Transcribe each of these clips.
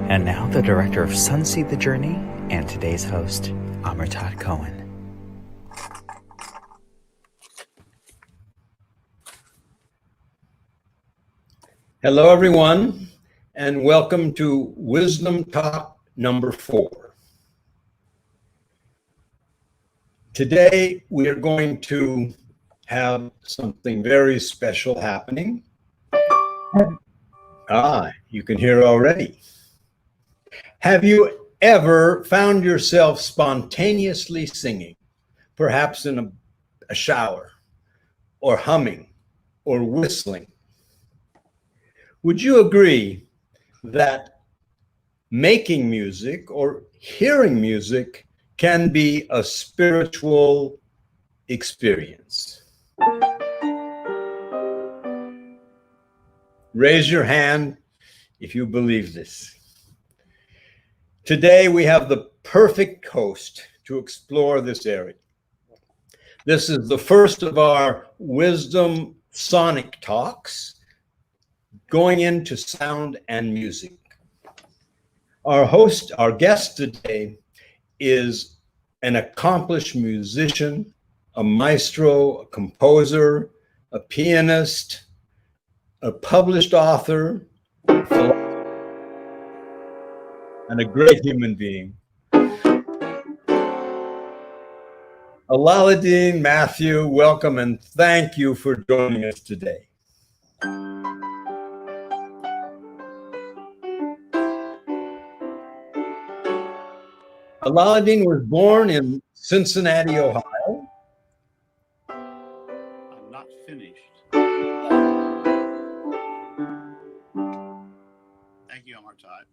And now the director of Sunseed the Journey and today's host, Amritat Cohen. Hello, everyone, and welcome to Wisdom Talk number 4. Today, we are going to have something very special happening. You can hear already. Have you ever found yourself spontaneously singing, perhaps in a shower, or humming, or whistling? Would you agree that making music or hearing music can be a spiritual experience? Raise your hand if you believe this. Today we have the perfect host to explore this area. This is the first of our Wisdom Sonic Talks, going into sound and music. Our guest today is an accomplished musician, a maestro, a composer, a pianist, a published author, and a great human being. Allaudin Mathieu, welcome and thank you for joining us today. Allaudin was born in Cincinnati, Ohio. I'm not finished. Thank you, Amritat.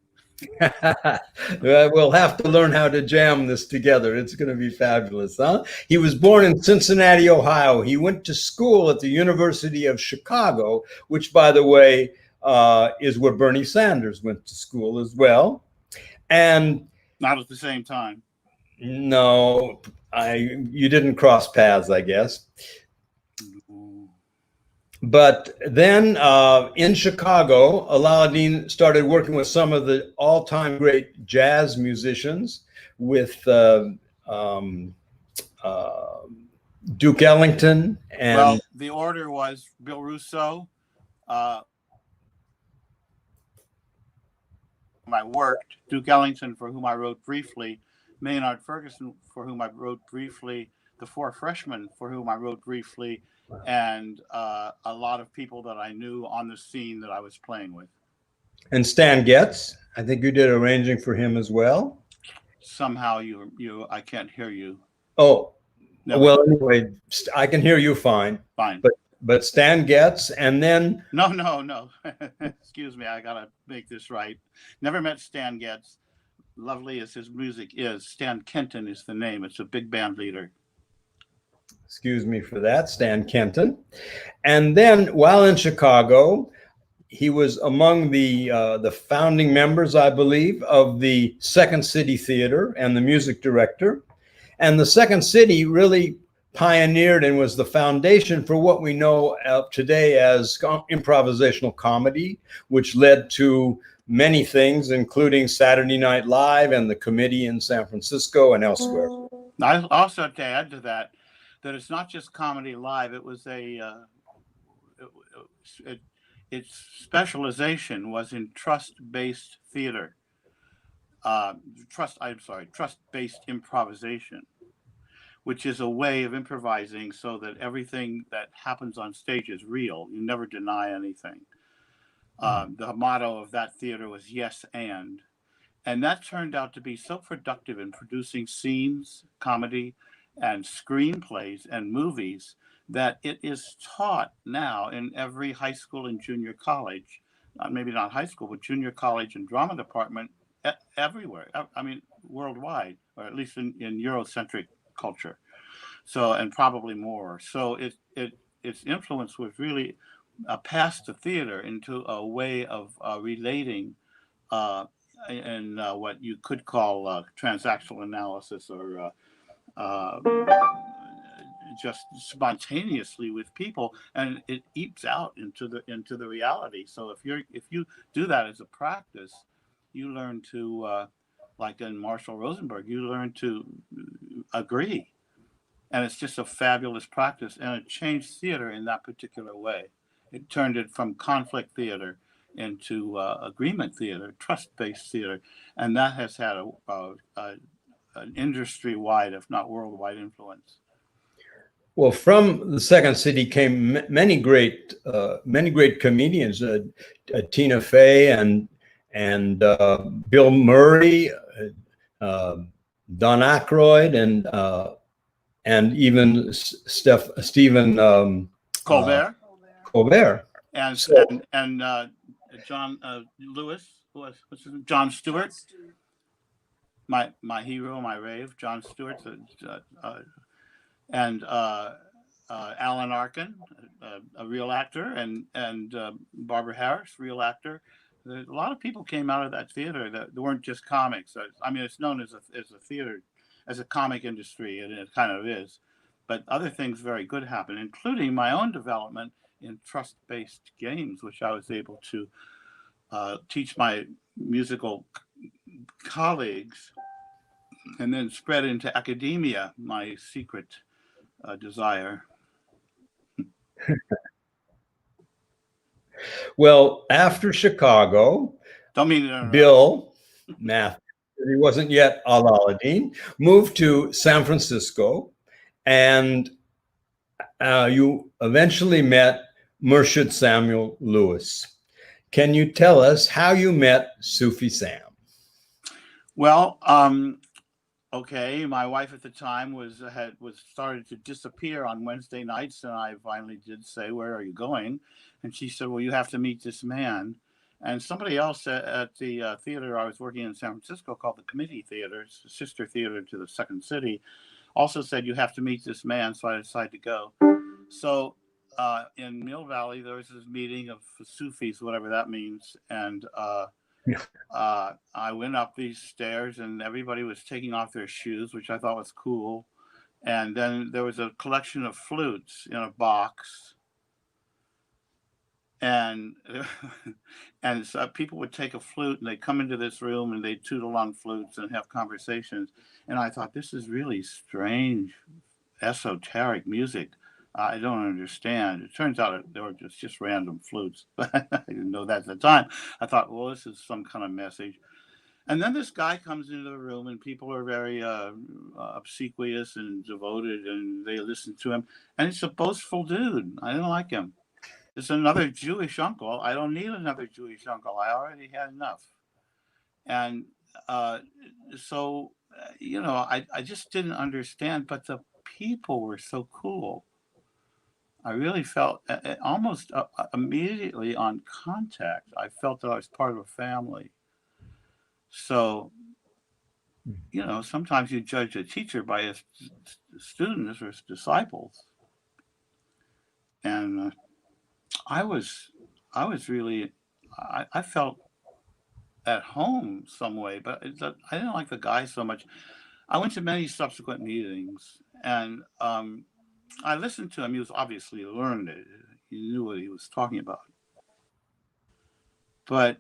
We'll have to learn how to jam this together. It's going to be fabulous, huh? He was born in Cincinnati, Ohio. He went to school at the University of Chicago, which, by the way, is where Bernie Sanders went to school as well. And not at the same time. No, you didn't cross paths, I guess. But then in Chicago, Allaudin started working with some of the all-time great jazz musicians, with Duke Ellington. And well, the order was Bill Russo, I worked, Duke Ellington, for whom I wrote briefly, Maynard Ferguson, for whom I wrote briefly, the Four Freshmen, for whom I wrote briefly, and a lot of people that I knew on the scene that I was playing with. And Stan Getz, I think you did arranging for him as well. Somehow I can't hear you. Oh, no. Well, anyway, I can hear you fine. Fine. But Stan Getz, and then... No. Excuse me, I gotta make this right. Never met Stan Getz. Lovely as his music is, Stan Kenton is the name. It's a big band leader. Excuse me for that, Stan Kenton. And then while in Chicago, he was among the founding members, I believe, of the Second City Theater and the music director. And the Second City really pioneered and was the foundation for what we know of today as improvisational comedy, which led to many things, including Saturday Night Live and the Committee in San Francisco and elsewhere. I also to add to that it's not just comedy live. It was its specialization was in trust-based theater, trust-based improvisation, which is a way of improvising so that everything that happens on stage is real. You never deny anything. The motto of that theater was yes and that turned out to be so productive in producing scenes, comedy, and screenplays and movies that it is taught now in every high school and junior college, maybe not high school, but junior college and drama department everywhere. I mean, worldwide, or at least in Eurocentric culture. So, and probably more. So its influence was really past the theater into a way of relating in what you could call transactional analysis, or just spontaneously with people, and it eats out into the reality. So if you do that as a practice, You learn to, like in Marshall Rosenberg, you learn to agree. And it's just a fabulous practice. And it changed theater in that particular way. It turned it from conflict theater into agreement theater, trust-based theater. And that has had an industry-wide, if not worldwide, influence. Well, from the Second City came many great comedians, Tina Fey and Bill Murray, Don Aykroyd, and even Stephen Colbert. Colbert. And John Lewis, what's his name? John Stewart. My hero, my rave, John Stewart, and Alan Arkin, a real actor, and Barbara Harris, real actor. A lot of people came out of that theater that weren't just comics. I mean, it's known as a theater, as a comic industry, and it kind of is. But other things very good happened, including my own development in trust-based games, which I was able to teach my musical colleagues, and then spread into academia, my secret desire. Well, after Chicago, Don't mean to interrupt. Bill Mathieu, he wasn't yet Allaudin, moved to San Francisco, and you eventually met Murshid Samuel Lewis. Can you tell us how you met Sufi Sam? Well, okay. My wife at the time was started to disappear on Wednesday nights, and I finally did say, "Where are you going?" And she said, "Well, you have to meet this man." And somebody else at the theater I was working in San Francisco called the Committee Theater, it's a sister theater to the Second City, also said, "You have to meet this man." So I decided to go. So in Mill Valley, there was this meeting of Sufis, whatever that means, and I went up these stairs, and everybody was taking off their shoes, which I thought was cool. And then there was a collection of flutes in a box, and so people would take a flute and they'd come into this room and they'd toot along flutes and have conversations. And I thought, this is really strange, esoteric music. I don't understand. It turns out they were just random flutes, but I didn't know that at the time. I thought, well, this is some kind of message. And then this guy comes into the room, and people are very obsequious and devoted, and they listen to him. And it's a boastful dude. I didn't like him. It's another Jewish uncle. I don't need another Jewish uncle. I already had enough. And so, I just didn't understand. But the people were so cool. I really felt almost immediately on contact. I felt that I was part of a family. So, sometimes you judge a teacher by his students or his disciples. And I was really, I felt at home some way, but I didn't like the guy so much. I went to many subsequent meetings, and I listened to him. He was obviously learned. He knew what he was talking about. But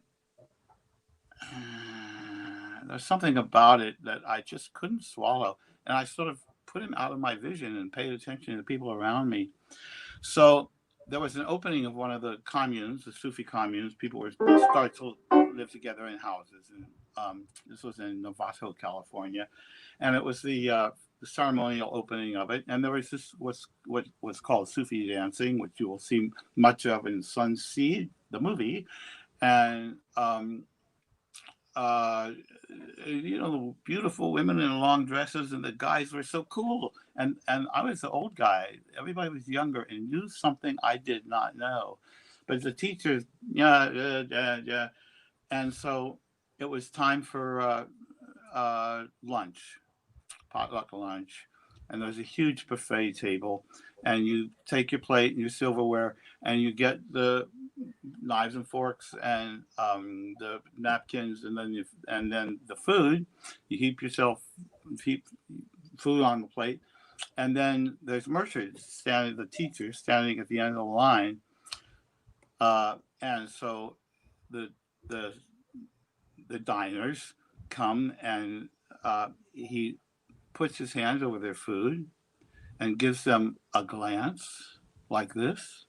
there's something about it that I just couldn't swallow. And I sort of put him out of my vision and paid attention to the people around me. So there was an opening of one of the communes, the Sufi communes. People were starting to live together in houses. And this was in Novato, California. And it was the ceremonial opening of it. And there was this what was called Sufi dancing, which you will see much of in Sunseed, the movie. And beautiful women in long dresses, and the guys were so cool. And I was the old guy. Everybody was younger and knew something I did not know. But the teachers, yeah. And so it was time for lunch, potluck lunch. And there was a huge buffet table. And you take your plate and your silverware, and you get the knives and forks and the napkins, and then the food. You heap food on the plate, and then there's Murshid standing, the teacher standing at the end of the line, and so the the diners come, and he puts his hands over their food and gives them a glance like this.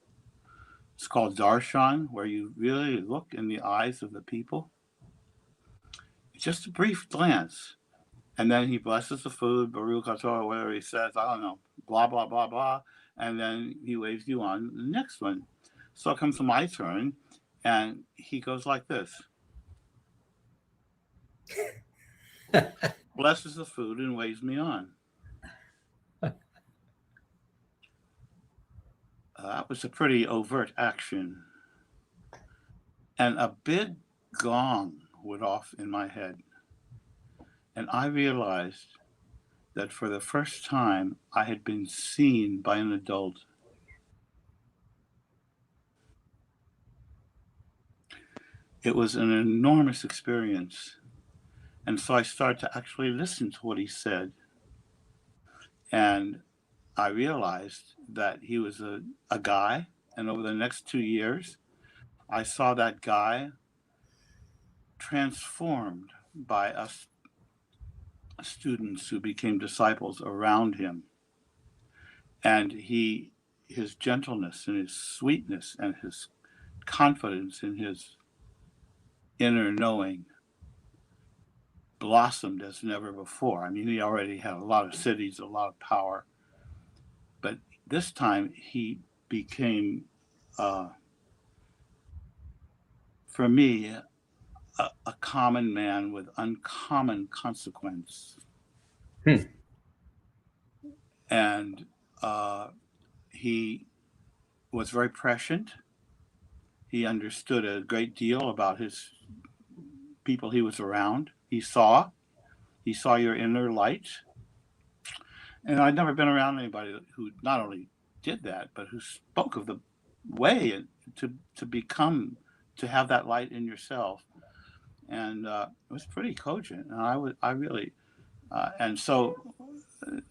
It's called darshan, where you really look in the eyes of the people. Just a brief glance. And then he blesses the food, Baruch Atah, whatever he says, I don't know, blah, blah, blah, blah. And then he waves you on the next one. So it comes to my turn, and he goes like this. Blesses the food and waves me on. That was a pretty overt action. And a big gong went off in my head. And I realized that for the first time, I had been seen by an adult. It was an enormous experience. And so I started to actually listen to what he said. And I realized that he was a guy. And over the next 2 years, I saw that guy transformed by us students who became disciples around him. And his gentleness and his sweetness and his confidence in his inner knowing blossomed as never before. I mean, he already had a lot of cities, a lot of power. But this time he became, for me, a common man with uncommon consequence. And he was very prescient. He understood a great deal about his people he was around. He saw your inner light. And I'd never been around anybody who not only did that, but who spoke of the way to have that light in yourself. And it was pretty cogent. And and so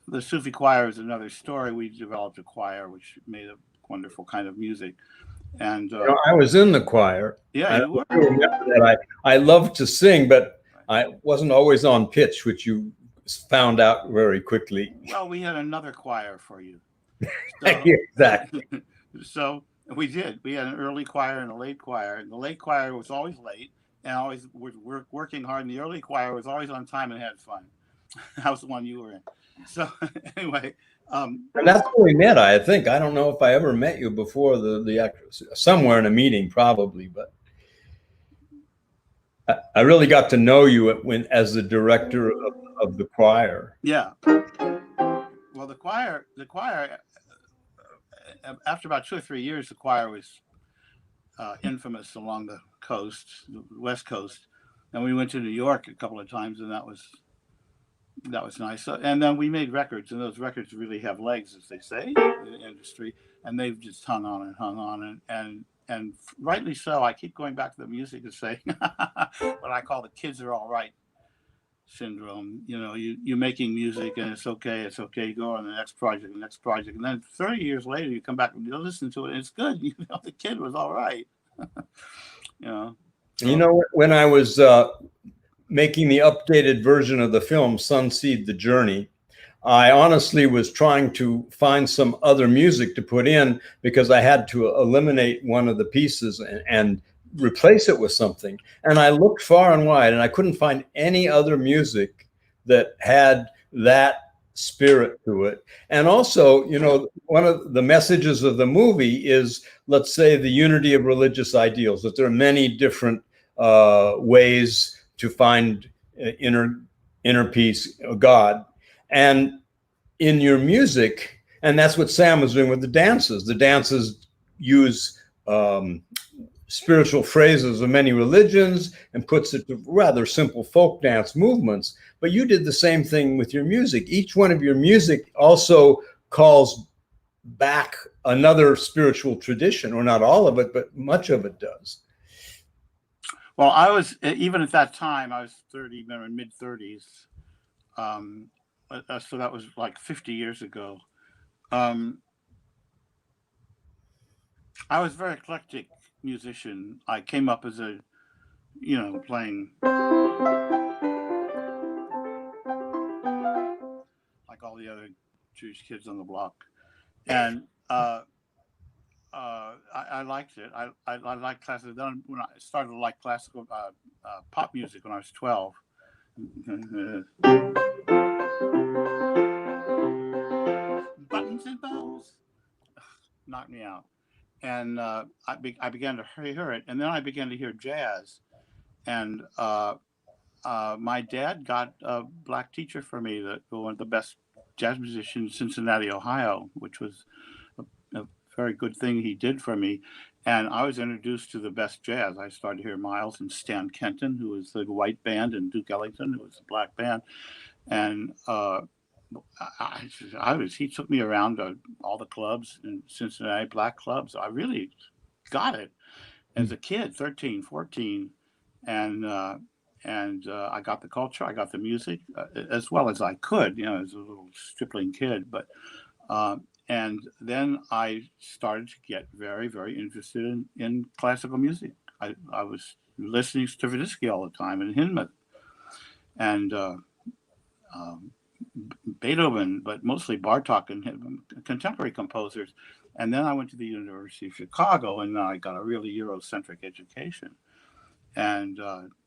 the Sufi Choir is another story. We developed a choir which made a wonderful kind of music. And I was in the choir. Yeah, you were. I remember that. I loved to sing, but I wasn't always on pitch, which you found out very quickly. Well, we had another choir for you. So, exactly. So we did. We had an early choir and a late choir. And the late choir was always late and always working hard. And the early choir was always on time and had fun. That was the one you were in. So anyway. And that's where we met, I think. I don't know if I ever met you before somewhere in a meeting, probably, but I really got to know you as the director of the choir. Yeah. Well, the choir, after about 2 or 3 years, the choir was infamous along the coast, the West Coast. And we went to New York a couple of times, and that was nice. And then we made records, and those records really have legs, as they say in the industry. And they've just hung on, and rightly so. I keep going back to the music and saying what I call the kids are all right syndrome. You know, you're making music and it's okay. You go on the next project, and then 30 years later you come back and you listen to it and it's good. You know, the kid was all right. You know. So, you know, when I was making the updated version of the film Sunseed the Journey, I honestly was trying to find some other music to put in because I had to eliminate one of the pieces and replace it with something. And I looked far and wide and I couldn't find any other music that had that spirit to it. And also, you know, one of the messages of the movie is, let's say, the unity of religious ideals, that there are many different ways to find inner peace, God. And in your music, and that's what Sam was doing with the dances. The dances use spiritual phrases of many religions and puts it to rather simple folk dance movements. But you did the same thing with your music. Each one of your music also calls back another spiritual tradition, or not all of it, but much of it does. Well, I was, even at that time, I was mid-30s. So that was like 50 years ago. I was a very eclectic musician. I came up as a playing like all the other Jewish kids on the block. And I liked it. I liked classical. Then when I started to like classical pop music when I was 12. Buttons and bows knocked me out. And I began to hear it. And then I began to hear jazz. And my dad got a black teacher for me, that one of the best jazz musicians in Cincinnati, Ohio, which was a very good thing he did for me. And I was introduced to the best jazz. I started to hear Miles and Stan Kenton, who was the white band, and Duke Ellington, who was the black band. And he took me around to all the clubs in Cincinnati, black clubs. I really got it as a kid, 13, 14. And I got the culture, I got the music as well as I could, as a little stripling kid. But and then I started to get very, very interested in classical music. I was listening to Stravinsky all the time, and Hindemith, and Beethoven, but mostly Bartók and contemporary composers. And then I went to the University of Chicago, and I got a really Eurocentric education. And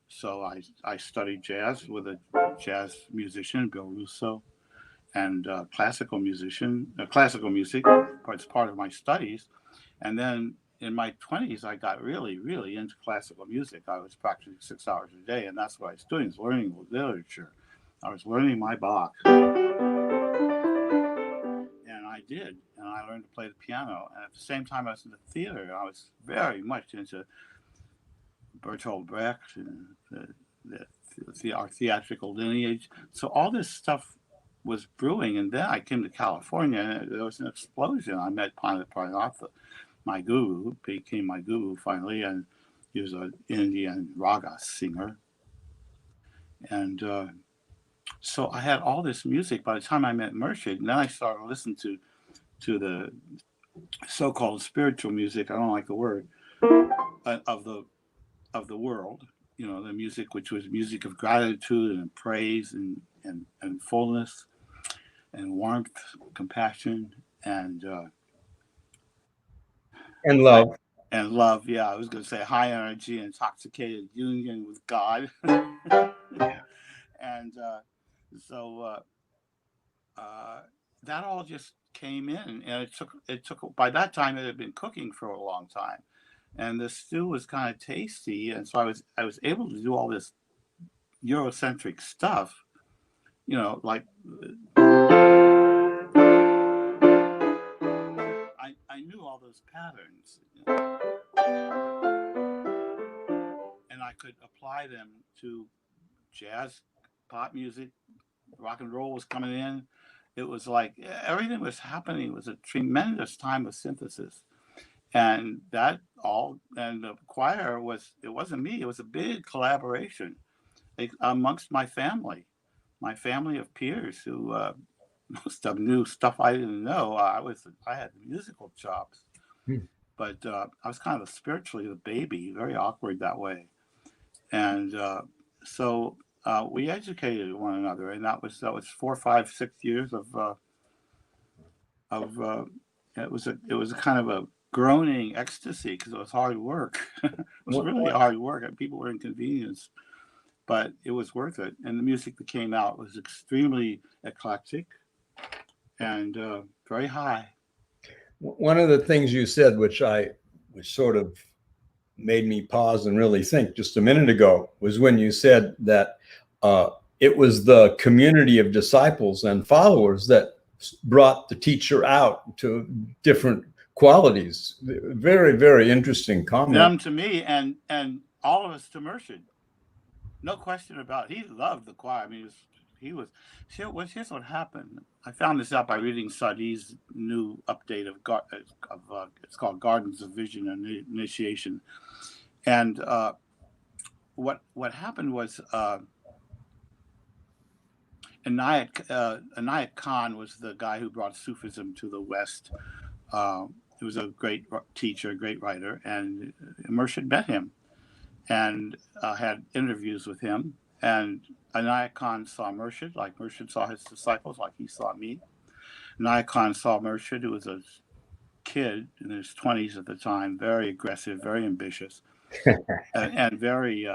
so I studied jazz with a jazz musician, Bill Russo, and classical music. It's part of my studies. And then in my 20s, I got really, really into classical music. I was practicing 6 hours a day, and that's what I was doing, is learning literature. I was learning my Bach. And I did. And I learned to play the piano. And at the same time, I was in the theater. I was very much into Bertolt Brecht and our theatrical lineage. So all this stuff was brewing, and then I came to California, and there was an explosion. I met Pandit Pranatha, my guru, who became my guru finally, and he was an Indian raga singer. And so I had all this music. By the time I met Murshid, and then I started listening to the so-called spiritual music. I don't like the word of the world. The music which was music of gratitude and praise and fullness and warmth, compassion, and love. And love, yeah. I was going to say high energy, intoxicated union with God. And so that all just came in, and it took. By that time, it had been cooking for a long time, and the stew was kind of tasty, and so I was able to do all this Eurocentric stuff, like I knew all those patterns, and I could apply them to jazz, pop music, rock and roll was coming in. It was like everything was happening. It was a tremendous time of synthesis. And that all, and the choir it wasn't me, it was a big collaboration amongst my family of peers who most of them knew stuff I didn't know. I had musical chops, but I was kind of spiritually the baby, very awkward that way. And so we educated one another, and that was 4, 5, 6 years of it was a kind of a groaning ecstasy, because it was hard work. It was really hard work, and people were inconvenienced, but it was worth it. And the music that came out was extremely eclectic and very high. One of the things you said, which sort of made me pause and really think just a minute ago, was when you said that it was the community of disciples and followers that brought the teacher out to different qualities. Very, very interesting comment. Them to me, and all of us to Murshid. No question about it. He loved the choir. I mean, here's what happened. I found this out by reading Sadi's new update of it's called Gardens of Vision and Initiation. And what happened was Inayat Khan was the guy who brought Sufism to the West. He was a great teacher, a great writer, and Murshid met him. and had interviews with him. And Inayat Khan saw Murshid, like Murshid saw his disciples, like he saw me. Inayat Khan saw Murshid, who was a kid in his 20s at the time, very aggressive, very ambitious, and very,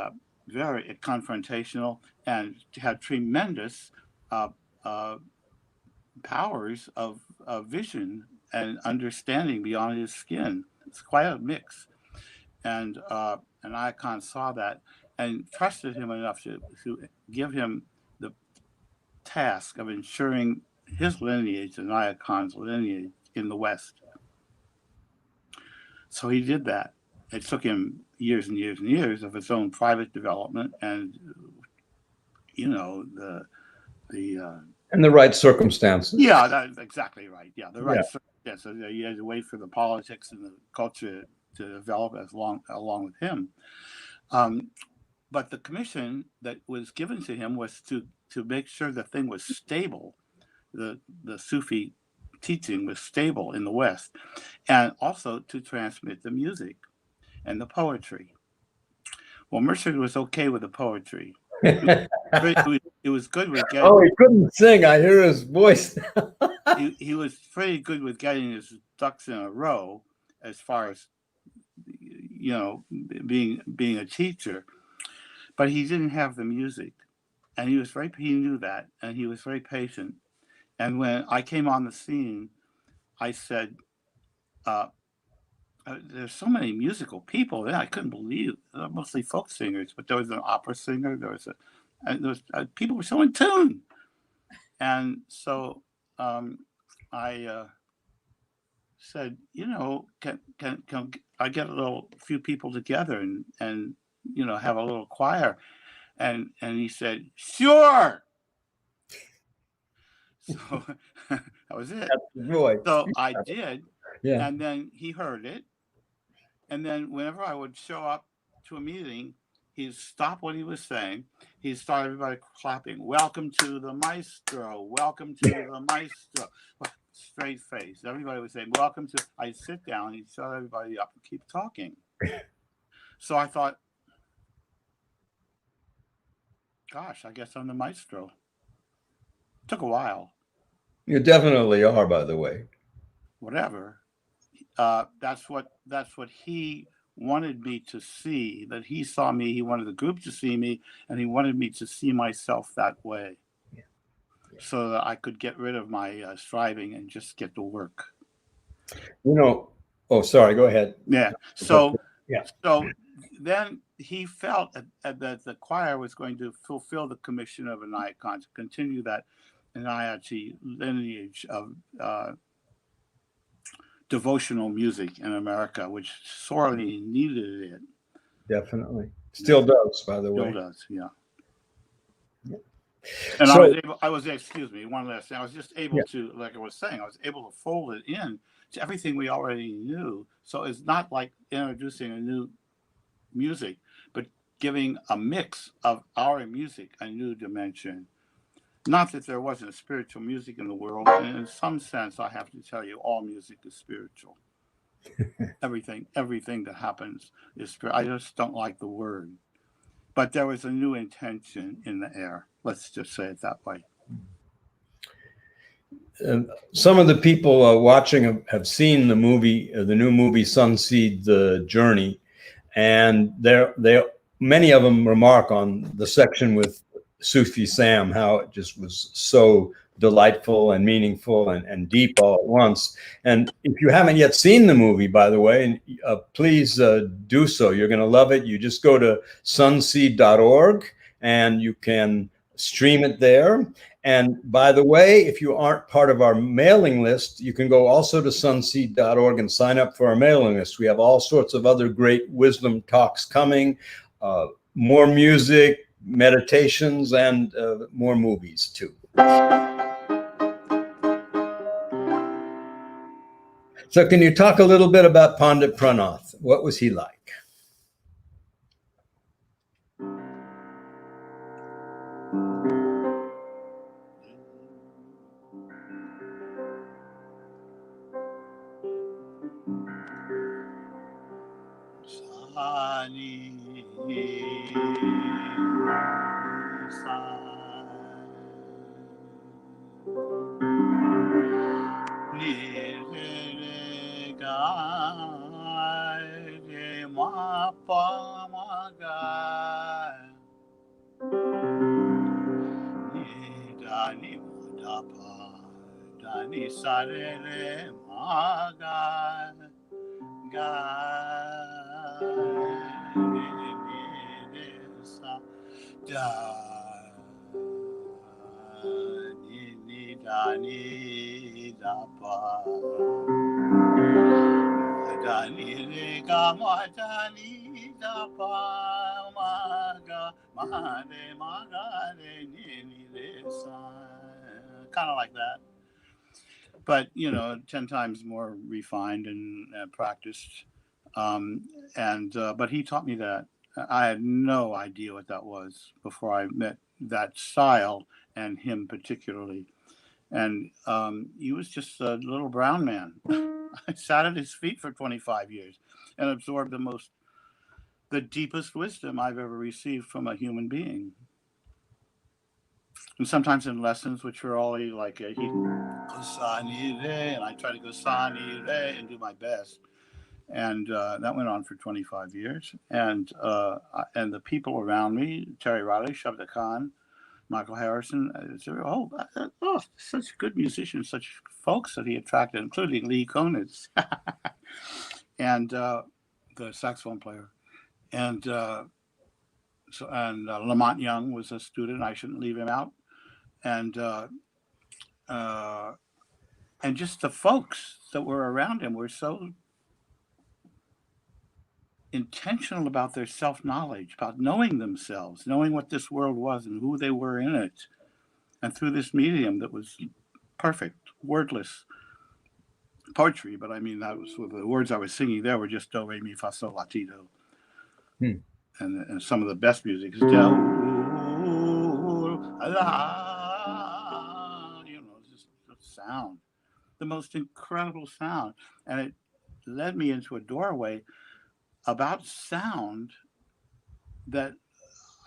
very confrontational, and had tremendous powers of vision and understanding beyond his skin. It's quite a mix. And Inayat Khan saw that and trusted him enough to give him the task of ensuring his lineage, Inayat Khan's lineage, in the West. So he did that. It took him years and years and years of his own private development, and and the right circumstances. Yeah, that's exactly right. Yeah, the right circumstances. You had to wait for the politics and the culture to develop along with him. But the commission that was given to him was to make sure the thing was stable. The Sufi teaching was stable in the West, and also to transmit the music and the poetry. Well, Murshid was okay with the poetry. It was good with getting. Oh, he couldn't sing. I hear his voice. he was pretty good with getting his ducks in a row, as far as being a teacher, but he didn't have the music, and he knew that, and he was very patient. And when I came on the scene, I said, there's so many musical people there. I couldn't believe it. Mostly folk singers, but there was an opera singer. There was people were so in tune. And so I said, can I get a few people together and have a little choir? And he said, sure. So that was it. So I did. Yeah. And then he heard it. And then whenever I would show up to a meeting, he'd stop what he was saying. He'd start everybody clapping. Welcome to the maestro. Welcome to the maestro. Straight face. Everybody would say, welcome to. I'd sit down. He'd shut everybody up and keep talking. So I thought, gosh, I guess I'm the maestro. It took a while. You definitely are, by the way. Whatever. That's what he wanted me to see, that he saw me. He wanted the group to see me, and he wanted me to see myself that way. Yeah. So that I could get rid of my striving and just get to work. Oh, sorry, go ahead. Yeah. So then he felt that the choir was going to fulfill the commission of Inayat Khan, to continue that Inayati lineage of devotional music in America, which sorely needed it. Definitely. Still does, by the way. Still does, yeah. And so, I was excuse me, one last thing. I was just able to, like I was saying, I was able to fold it in to everything we already knew. So it's not like introducing a new music, but giving a mix of our music a new dimension. Not that there wasn't spiritual music in the world. And in some sense, I have to tell you, all music is spiritual. everything that happens is spiritual. I just don't like the word. But there was a new intention in the air. Let's just say it that way. Some of the people watching have seen the movie, the new movie Sunseed: The Journey, and many of them remark on the section with Sufi Sam, how it just was so delightful and meaningful and deep all at once. And if you haven't yet seen the movie, by the way, please do so. You're going to love it. You just go to sunseed.org and you can stream it there. And by the way, if you aren't part of our mailing list, you can go also to sunseed.org and sign up for our mailing list. We have all sorts of other great wisdom talks coming, more music, meditations, and more movies too. So can you talk a little bit about Pandit Pranath? What was he like? Kind of like that, but 10 times more refined and practiced. But he taught me that. I had no idea what that was before I met that style and him particularly. And he was just a little brown man. I sat at his feet for 25 years and absorbed the deepest wisdom I've ever received from a human being. And sometimes in lessons, which were all like, he goes sani re, and I try to go sani re and do my best. And that went on for 25 years. And the people around me, Terry Riley, Shabda Khan, Michael Harrison, such good musicians, such folks that he attracted, including Lee Konitz, and the saxophone player. And Lamont Young was a student. I shouldn't leave him out. And just the folks that were around him were so intentional about their self-knowledge, about knowing themselves, knowing what this world was and who they were in it. And through this medium that was perfect, wordless poetry, but I mean, that was the words I was singing there were just do, re, mi, fa, sol, la, ti, do. And some of the best music is do, la, just the sound, the most incredible sound. And it led me into a doorway about sound that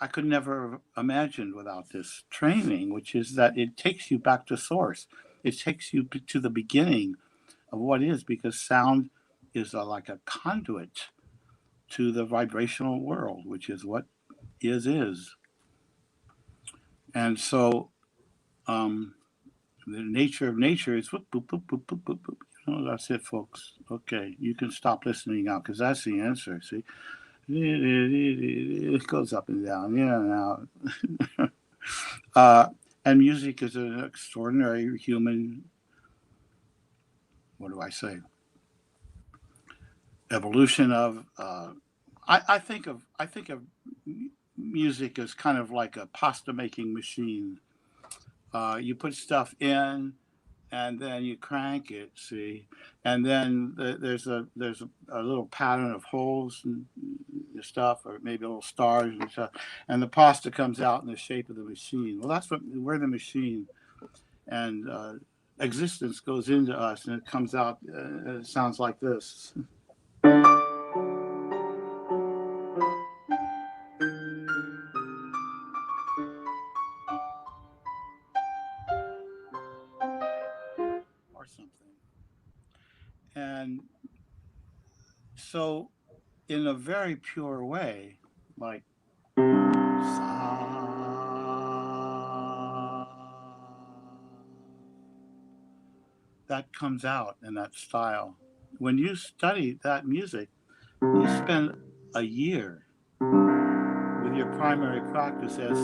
I could never have imagined without this training, which is that it takes you back to source. It takes you to the beginning of what is, because sound is like a conduit to the vibrational world, which is what is. And so the nature of nature is whoop, boop, boop, boop, boop, boop, boop. That's it, folks. Okay, you can stop listening now, because that's the answer, see? It goes up and down, and music is an extraordinary human, what do I say, evolution of I think of music as kind of like a pasta making machine. You put stuff in and then you crank it, see, and then there's a little pattern of holes and stuff, or maybe little stars and stuff, and the pasta comes out in the shape of the machine. Well, that's what we're, the machine, and existence goes into us, and it comes out. It sounds like this. And so, in a very pure way, like that comes out in that style. When you study that music, you spend a year with your primary practice as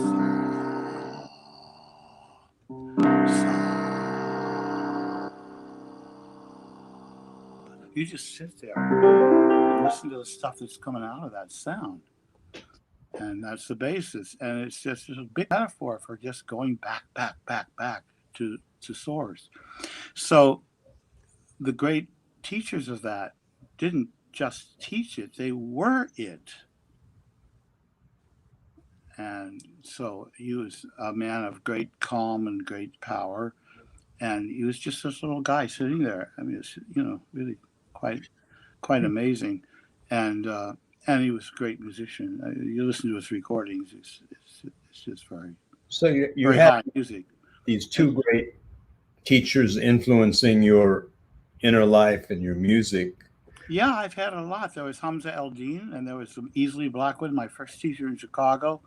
you just sit there and listen to the stuff that's coming out of that sound. And that's the basis. And it's just a big metaphor for just going back to source. So the great teachers of that didn't just teach it, they were it. And so he was a man of great calm and great power. And he was just this little guy sitting there. I mean, it's, really quite amazing. And And he was a great musician. You listen to his recordings; it's just very So you very had high music. these two great teachers influencing your inner life and your music. Yeah, I've had a lot. There was Hamza Eldin, and there was some Easley Blackwood, my first teacher in Chicago.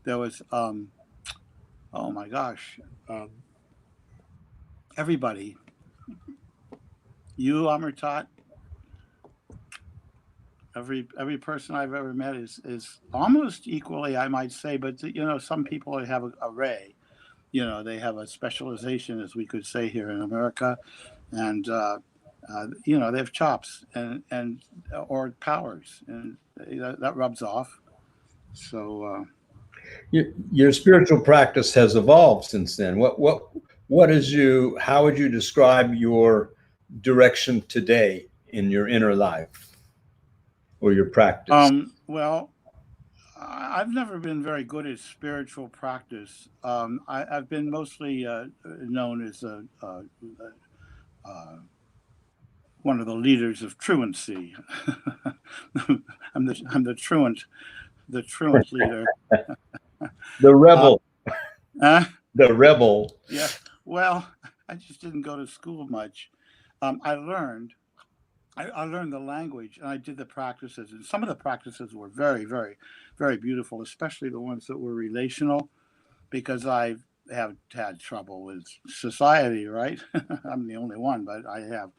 There was, oh my gosh, everybody. You, Amartat, every person I've ever met is almost equally, I might say. But some people have a array. They have a specialization, as we could say here in America, and they have chops and or powers, and that rubs off. So Your spiritual practice has evolved since then. How would you describe your direction today in your inner life or your practice? well, I've never been very good at spiritual practice. I've been mostly known as one of the leaders of truancy. I'm the truant leader. The rebel. Uh, The rebel. yeah. Well, I just didn't go to school much. I learned the language, and I did the practices. And some of the practices were very, very, very beautiful, especially the ones that were relational, because I have had trouble with society, right? I'm the only one, but I have.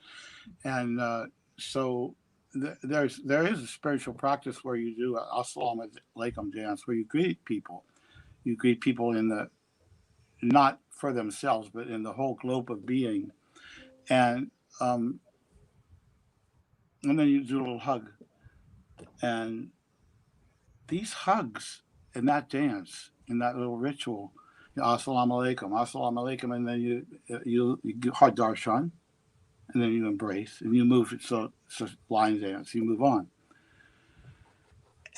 And so there is a spiritual practice where you do an Assalamu alaikum dance, where you greet people. You greet people not for themselves, but in the whole globe of being. And then you do a little hug. And these hugs and that dance and that little ritual, Assalamu alaikum, and then you hard darshan, and then you embrace and you move it. So it's a line dance. You move on.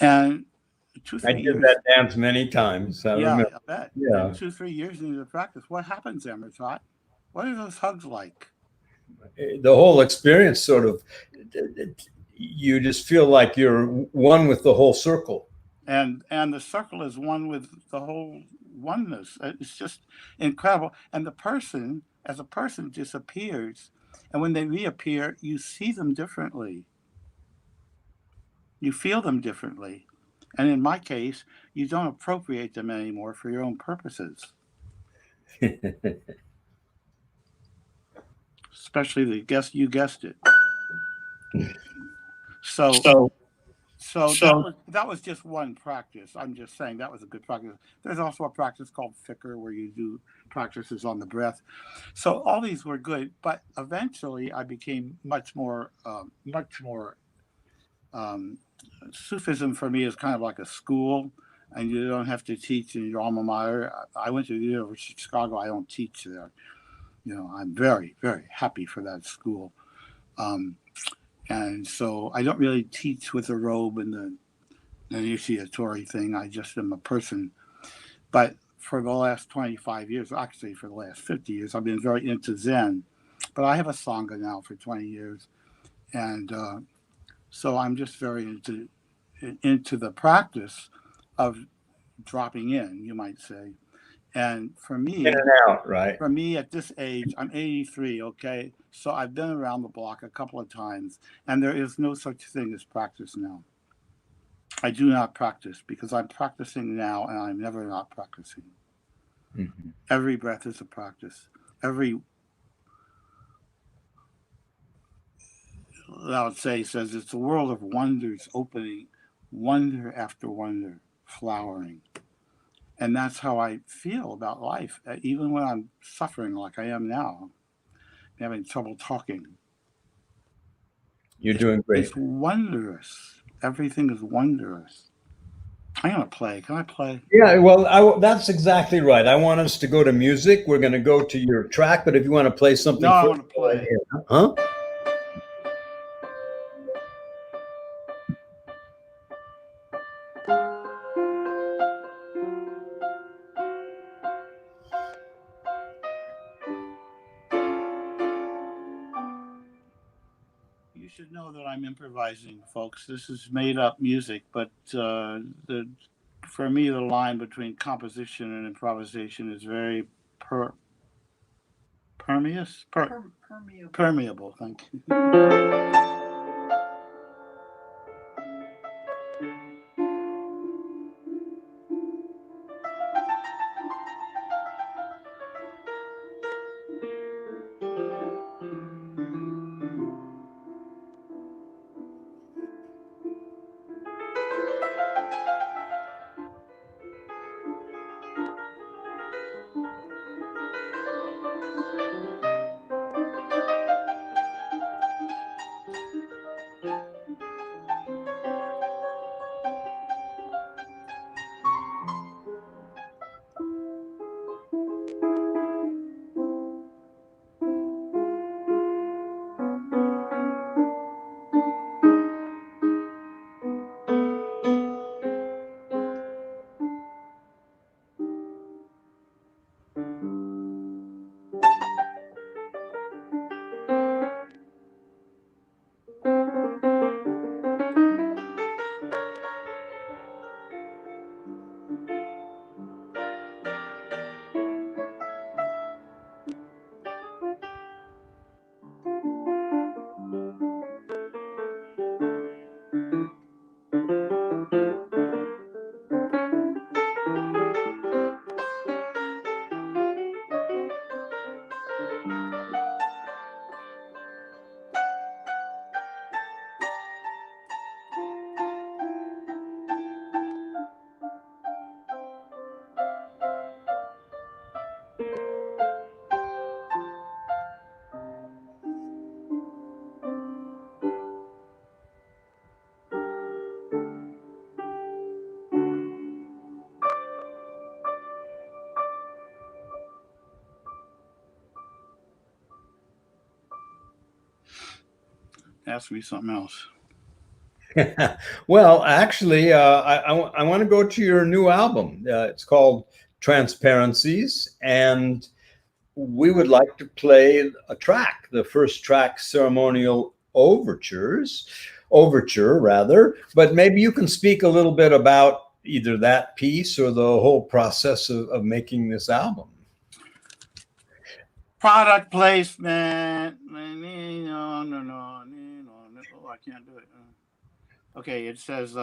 And I did that dance many times. I remember. I bet. Yeah. And 2-3 years into the practice, what happens, Emertot? What are those hugs like? The whole experience sort of, you just feel like you're one with the whole circle. And the circle is one with the whole oneness. It's just incredible. And the person, as a person, disappears. And when they reappear, you see them differently. You feel them differently. And in my case, you don't appropriate them anymore for your own purposes. Especially you guessed it. So that was just one practice. I'm just saying that was a good practice. There's also a practice called fikr where you do practices on the breath. So all these were good, but eventually I became much more. Sufism for me is kind of like a school, and you don't have to teach in your alma mater. I went to the University of Chicago. I don't teach there. I'm very, very happy for that school. And so I don't really teach with a robe and the initiatory thing. I just am a person. But for the last 25 years, actually for the last 50 years, I've been very into Zen. But I have a Sangha now for 20 years. And so I'm just very into the practice of dropping in, you might say. And for me, in and out, right? For me at this age, I'm 83, okay? So I've been around the block a couple of times, and there is no such thing as practice now. I do not practice because I'm practicing now, and I'm never not practicing. Mm-hmm. Every breath is a practice. Lao Tse says it's a world of wonders opening, wonder after wonder, flowering. And that's how I feel about life, even when I'm suffering like I am now. I'm having trouble talking. You're doing great. It's wondrous. Everything is wondrous. I'm going to play. Can I play? Yeah, well, that's exactly right. I want us to go to music. We're going to go to your track, but if you want to play something. No, I want to play. Huh? should know that I'm improvising, folks. This is made up music, but for me, the line between composition and improvisation is very permeable. Thank you. Ask me something else. Well, actually, I want to go to your new album. It's called Transparencies, and we would like to play a track, the first track, Ceremonial Overture, rather. But maybe you can speak a little bit about either that piece or the whole process of making this album. Product placement. Oh, I can't do it. Okay, it says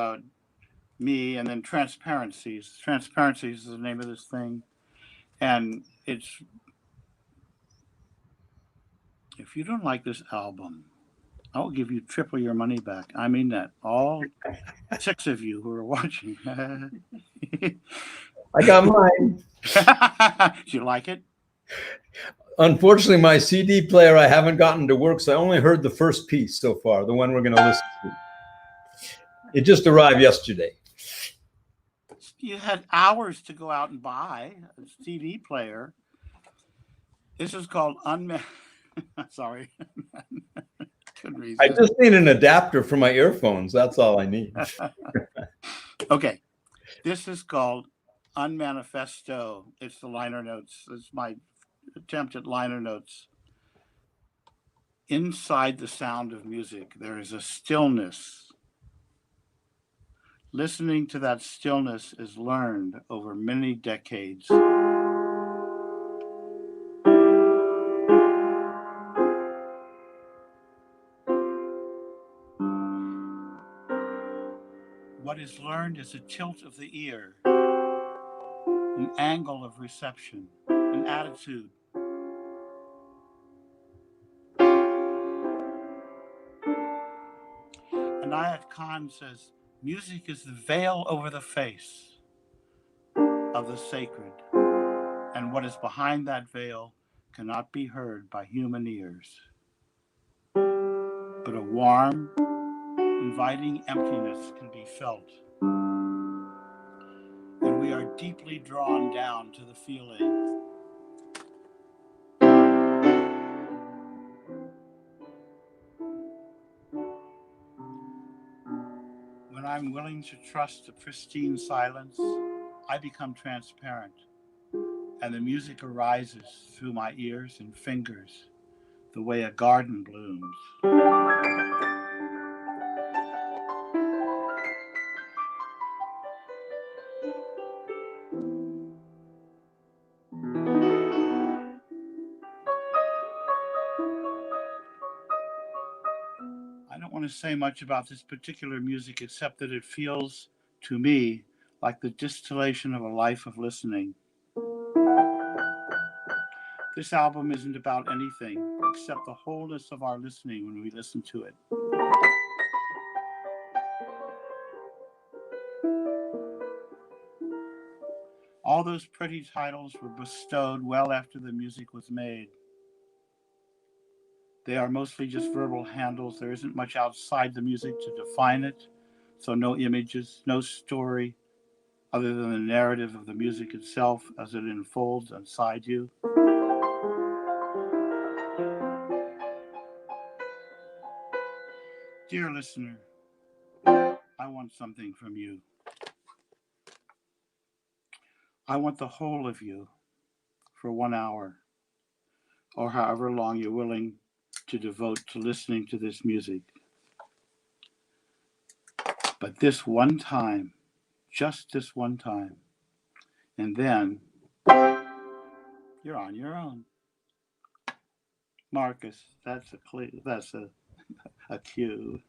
me and then Transparencies. Transparencies is the name of this thing. And it's, if you don't like this album, I'll give you triple your money back. I mean that. All 6 of you who are watching. I got mine. Do you like it? Unfortunately, my CD player I haven't gotten to work, so I only heard the first piece so far, the one we're going to listen to. It just arrived yesterday. You had hours to go out and buy a CD player. This is called Sorry. I just need an adapter for my earphones. That's all I need. Okay. This is called Unmanifesto. It's the liner notes. It's my attempt at liner notes. Inside the sound of music, there is a stillness. Listening to that stillness is learned over many decades. What is learned is a tilt of the ear, an angle of reception, an attitude. Anayat Khan says, music is the veil over the face of the sacred, and what is behind that veil cannot be heard by human ears. But a warm, inviting emptiness can be felt, and we are deeply drawn down to the feeling. When I'm willing to trust the pristine silence, I become transparent, and the music arises through my ears and fingers the way a garden blooms. want to say much about this particular music except that it feels to me like the distillation of a life of listening. This album isn't about anything except the wholeness of our listening when we listen to it. All those pretty titles were bestowed well after the music was made. They are mostly just verbal handles. There isn't much outside the music to define it, so no images, no story, other than the narrative of the music itself as it unfolds inside you. Dear listener, I want something from you. I want the whole of you for 1 hour, or however long you're willing to devote to listening to this music. But this one time, just this one time, and then you're on your own. Marcus, that's a cue.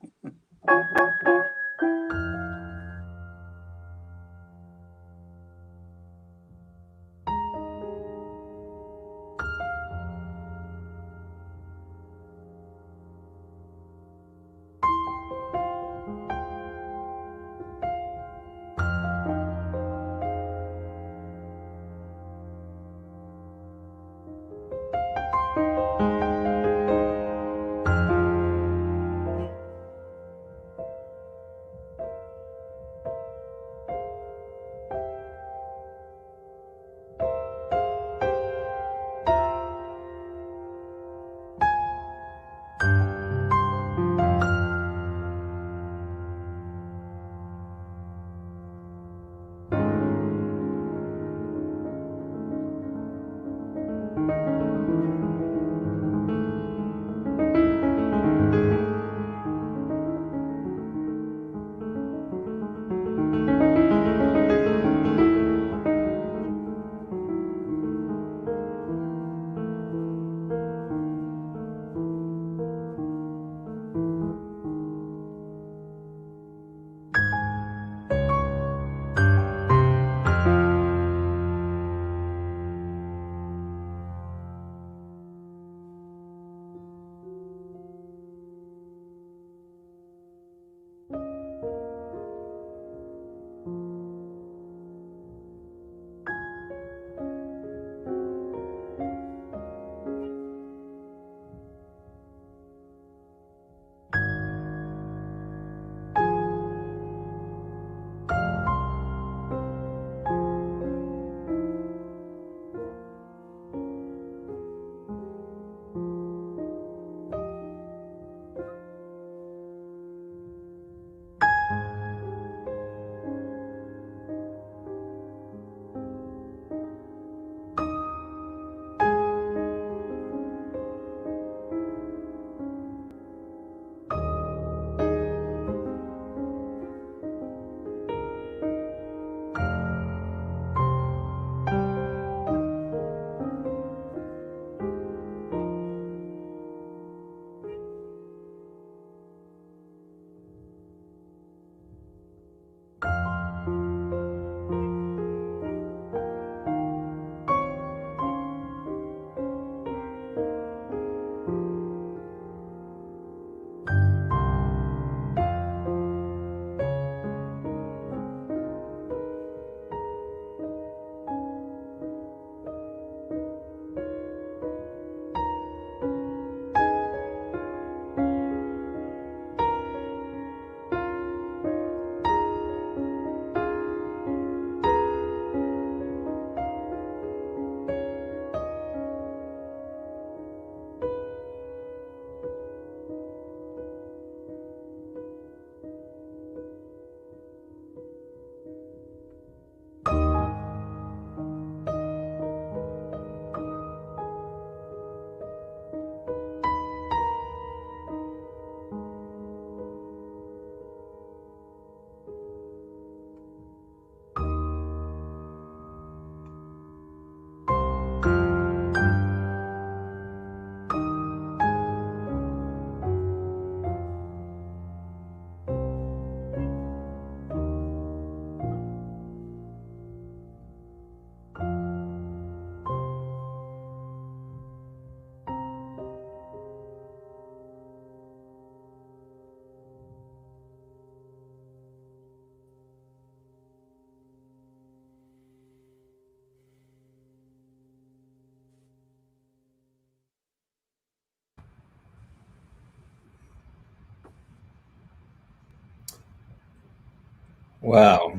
Wow.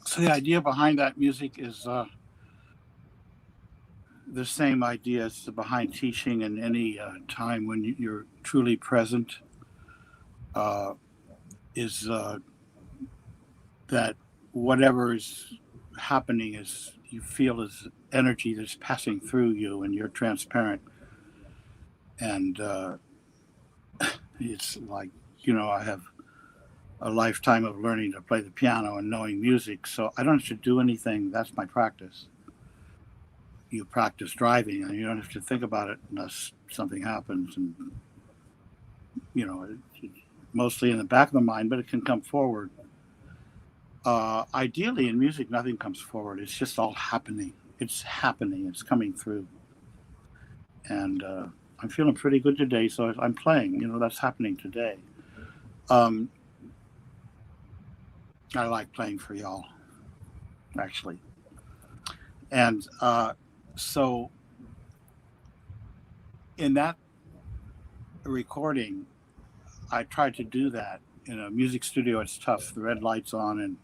So the idea behind that music is the same idea as behind teaching in any time when you're truly present, is that whatever is happening is you feel is energy that's passing through you, and you're transparent. And it's like, I have a lifetime of learning to play the piano and knowing music, so I don't have to do anything. That's my practice. You practice driving, and you don't have to think about it unless something happens. And it's mostly in the back of the mind, but it can come forward. Ideally, in music, nothing comes forward. It's just all happening. It's happening. It's coming through. And I'm feeling pretty good today, so I'm playing. That's happening today. I like playing for y'all, actually. And so in that recording, I tried to do that. In a music studio, it's tough. The red light's on, and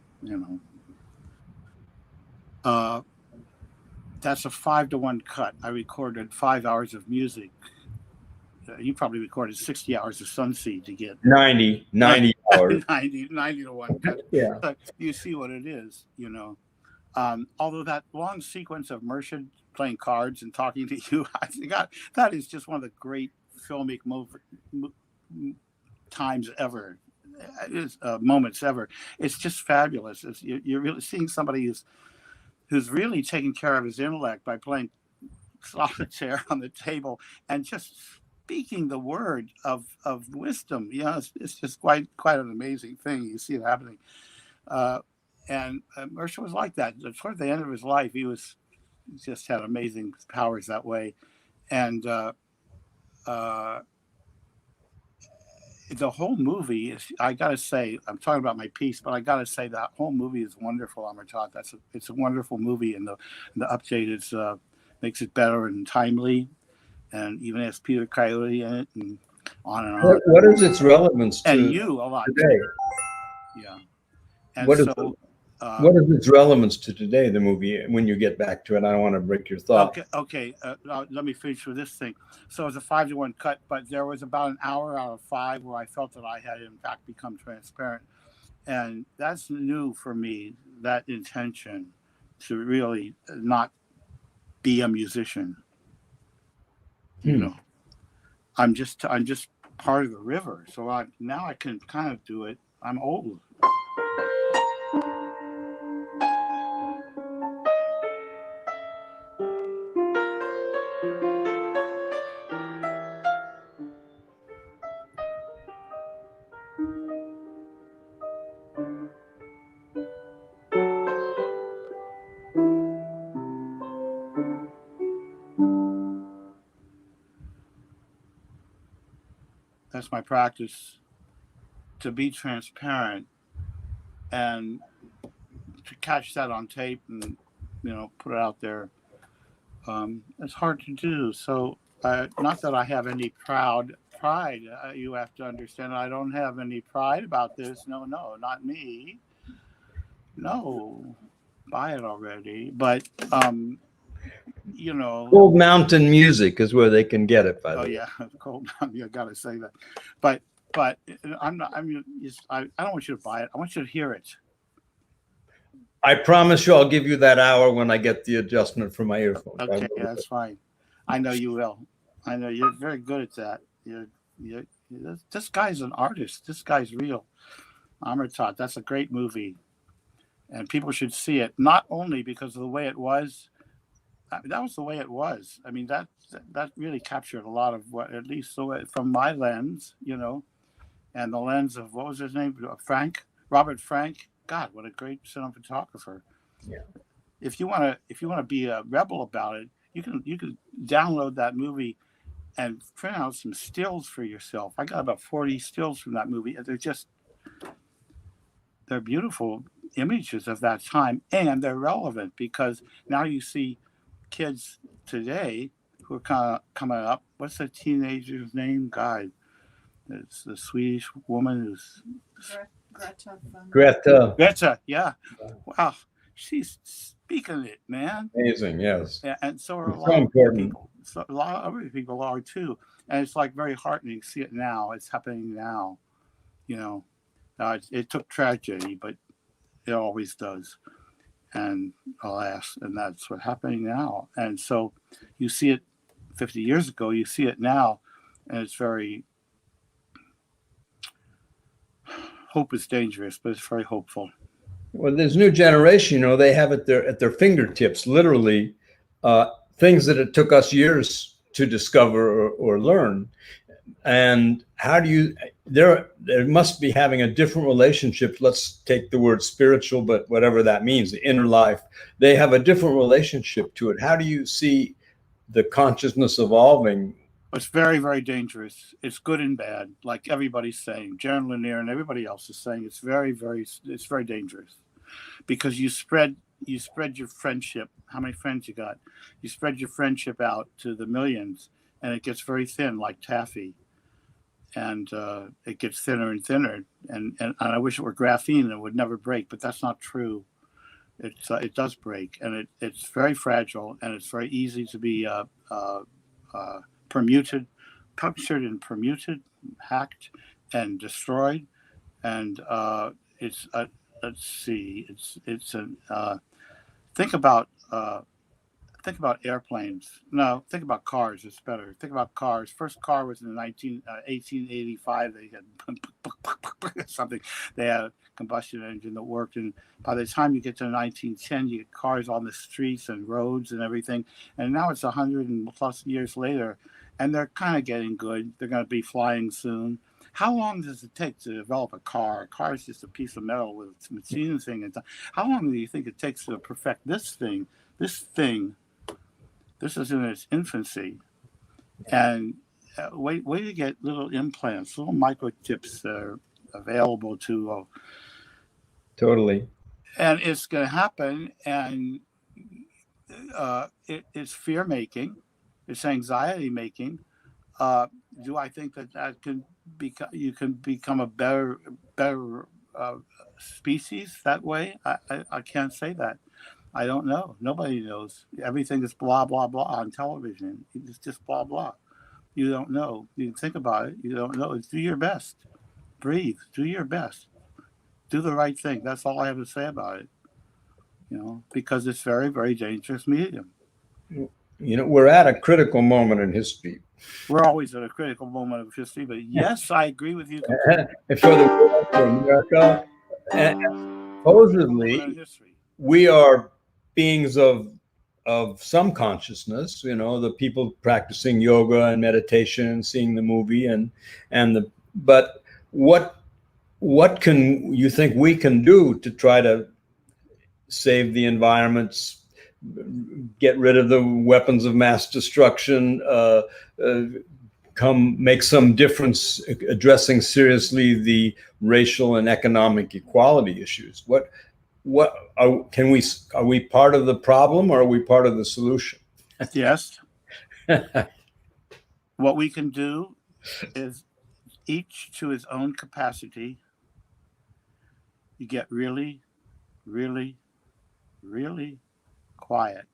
that's a 5-to-1 cut. I recorded 5 hours of music. You probably recorded 60 hours of Sunseed to get 90 hours. 90 to 1 cut. Yeah. But you see what it is, although that long sequence of Mershid playing cards and talking to you, I think that is just one of the great filmic times ever. Moments ever. It's just fabulous. You're really seeing somebody who's really taking care of his intellect by playing solitaire on the table and just speaking the word of wisdom. It's just quite an amazing thing. You see it happening. And Mershid was like that. Toward the end of his life, he just had amazing powers that way. And the whole movie is, I gotta say, I'm talking about my piece, but I gotta say that whole movie is wonderful, Amartat. It's a wonderful movie, and the update makes it better and timely, and even has Peter Coyote in it, and on and on. What is its relevance to and you a lot today? Yeah. And What is its relevance to today, the movie, when you get back to it? I don't want to break your thought. Okay. Let me finish with this thing. So it was a 5-to-1 cut, but there was about an hour out of 5 where I felt that I had, in fact, become transparent. And that's new for me, that intention to really not be a musician. I'm just part of the river. So now I can kind of do it. I'm old. That's my practice, to be transparent and to catch that on tape and put it out there. It's hard to do. So not that I have any pride. You have to understand, I don't have any pride about this. No, not me. No, buy it already. But Cold Mountain Music is where they can get it, by the way. Yeah, Cold Mountain. You got to say that. But I'm not. I don't want you to buy it. I want you to hear it. I promise you, I'll give you that hour when I get the adjustment for my earphones. Okay, that's fine. I know you will. I know you're very good at that. This guy's an artist. This guy's real. Amartat. That's a great movie, and people should see it. Not only because of the way it was. That was the way it was. I mean, that really captured a lot of what, at least from my lens, and the lens of, what was his name? Robert Frank. God, what a great cinematographer. Yeah. If you want to be a rebel about it, you can download that movie and print out some stills for yourself. I got about 40 stills from that movie. They're beautiful images of that time, and they're relevant because now you see kids today who are kind of coming up. What's the teenager's name? God, it's the Swedish woman who's Greta. Yeah. Wow. She's speaking it, man. Amazing, yes. Yeah, and so are a It's lot so of important. people. So a lot of other people are too. And it's like very heartening to see it now. It's happening now. You know, it took tragedy, but it always does. And alas, and that's what's happening now. And so you see it 50 years ago, you see it now, and it's very, hope is dangerous, but it's very hopeful. Well, this new generation, you know, they have at their fingertips, literally, things that it took us years to discover or learn. And how do you, there must be having a different relationship. Let's take the word spiritual, but whatever that means, the inner life, they have a different relationship to it. How do you see the consciousness evolving? It's very, very dangerous. It's good and bad, like everybody's saying. Jaron Lanier and everybody else is saying it's very dangerous, because you spread your friendship. How many friends you got? You spread your friendship out to the millions, and it gets very thin, like taffy. And it gets thinner and thinner. And I wish it were graphene and it would never break, but that's not true. It does break, and it's very fragile, and it's very easy to be permuted, punctured and permuted, hacked and destroyed. And it's let's see, it's a think about airplanes. No, think about cars. It's better. Think about cars. First car was in 1885. They had something. They had a combustion engine that worked. And by the time you get to 1910, you get cars on the streets and roads and everything. And now it's 100 and plus years later, and they're kind of getting good. They're going to be flying soon. How long does it take to develop a car? A car is just a piece of metal with some machine thing. And how long do you think it takes to perfect this thing? This is in its infancy, and way to get little implants, little microchips that are available to. Totally. And it's going to happen, and it's fear making, it's anxiety making. Do I think that can become, you can become a better species that way? I can't say that. I don't know. Nobody knows. Everything is blah, blah, blah on television. It's just blah, blah. You don't know. You think about it. You don't know. It's do your best. Breathe. Do your best. Do the right thing. That's all I have to say about it. You know, because it's very, very dangerous medium. You know, we're at a critical moment in history. We're always at a critical moment of history, but yes, I agree with you. For America, and supposedly we are beings of some consciousness, you know, the people practicing yoga and meditation and seeing the movie but what can you think we can do to try to save the environment, get rid of the weapons of mass destruction, make some difference addressing seriously the racial and economic equality issues? Are we part of the problem, or are we part of the solution? Yes. What we can do is, each to his own capacity, you get really, really, really quiet.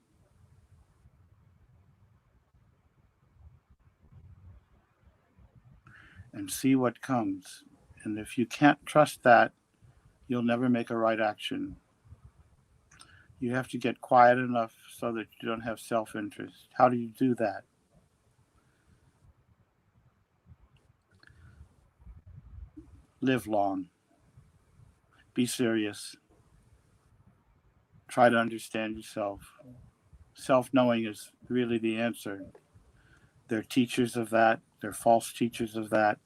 And see what comes. And if you can't trust that, you'll never make a right action. You have to get quiet enough so that you don't have self-interest. How do you do that? Live long. Be serious. Try to understand yourself. Self-knowing is really the answer. They're teachers of that. They're false teachers of that.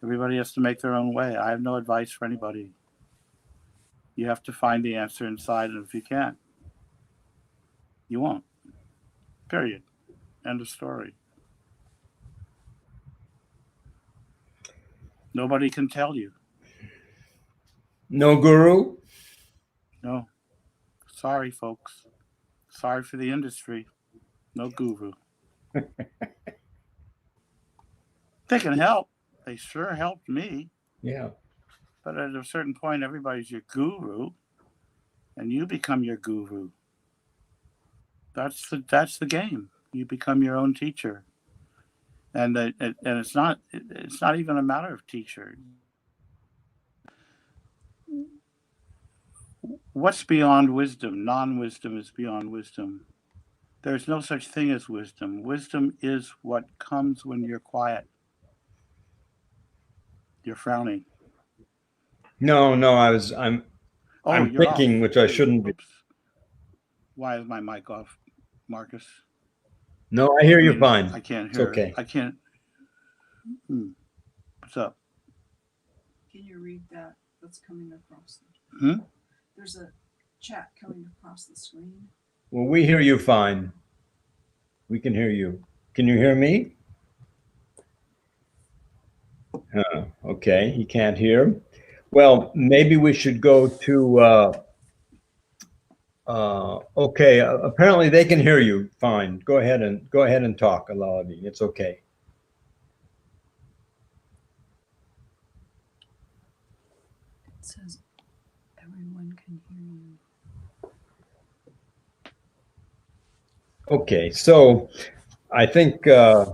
Everybody has to make their own way. I have no advice for anybody. You have to find the answer inside, and if you can't, you won't. Period. End of story. Nobody can tell you. No guru? No. Sorry, folks. Sorry for the industry. No guru. They can help. They sure helped me. Yeah. But at a certain point, everybody's your guru, and you become your guru. That's the game. You become your own teacher, and it's not even a matter of teacher. What's beyond wisdom? Non-wisdom is beyond wisdom. There's no such thing as wisdom. Wisdom is what comes when you're quiet. You're frowning. No, I'm thinking, off. which I shouldn't be. Oops. Why is my mic off, Marcus? No, I hear you fine. I can't It's hear. okay. I can't. What's up? Can you read that? That's coming across. There's a chat coming across the screen. Well, we hear you fine. We can hear you. Can you hear me? Okay, he can't hear. Well, maybe we should go to. Okay, apparently they can hear you fine. Go ahead and talk, Allaudin. It's okay. It says everyone can hear you. Okay, so I think I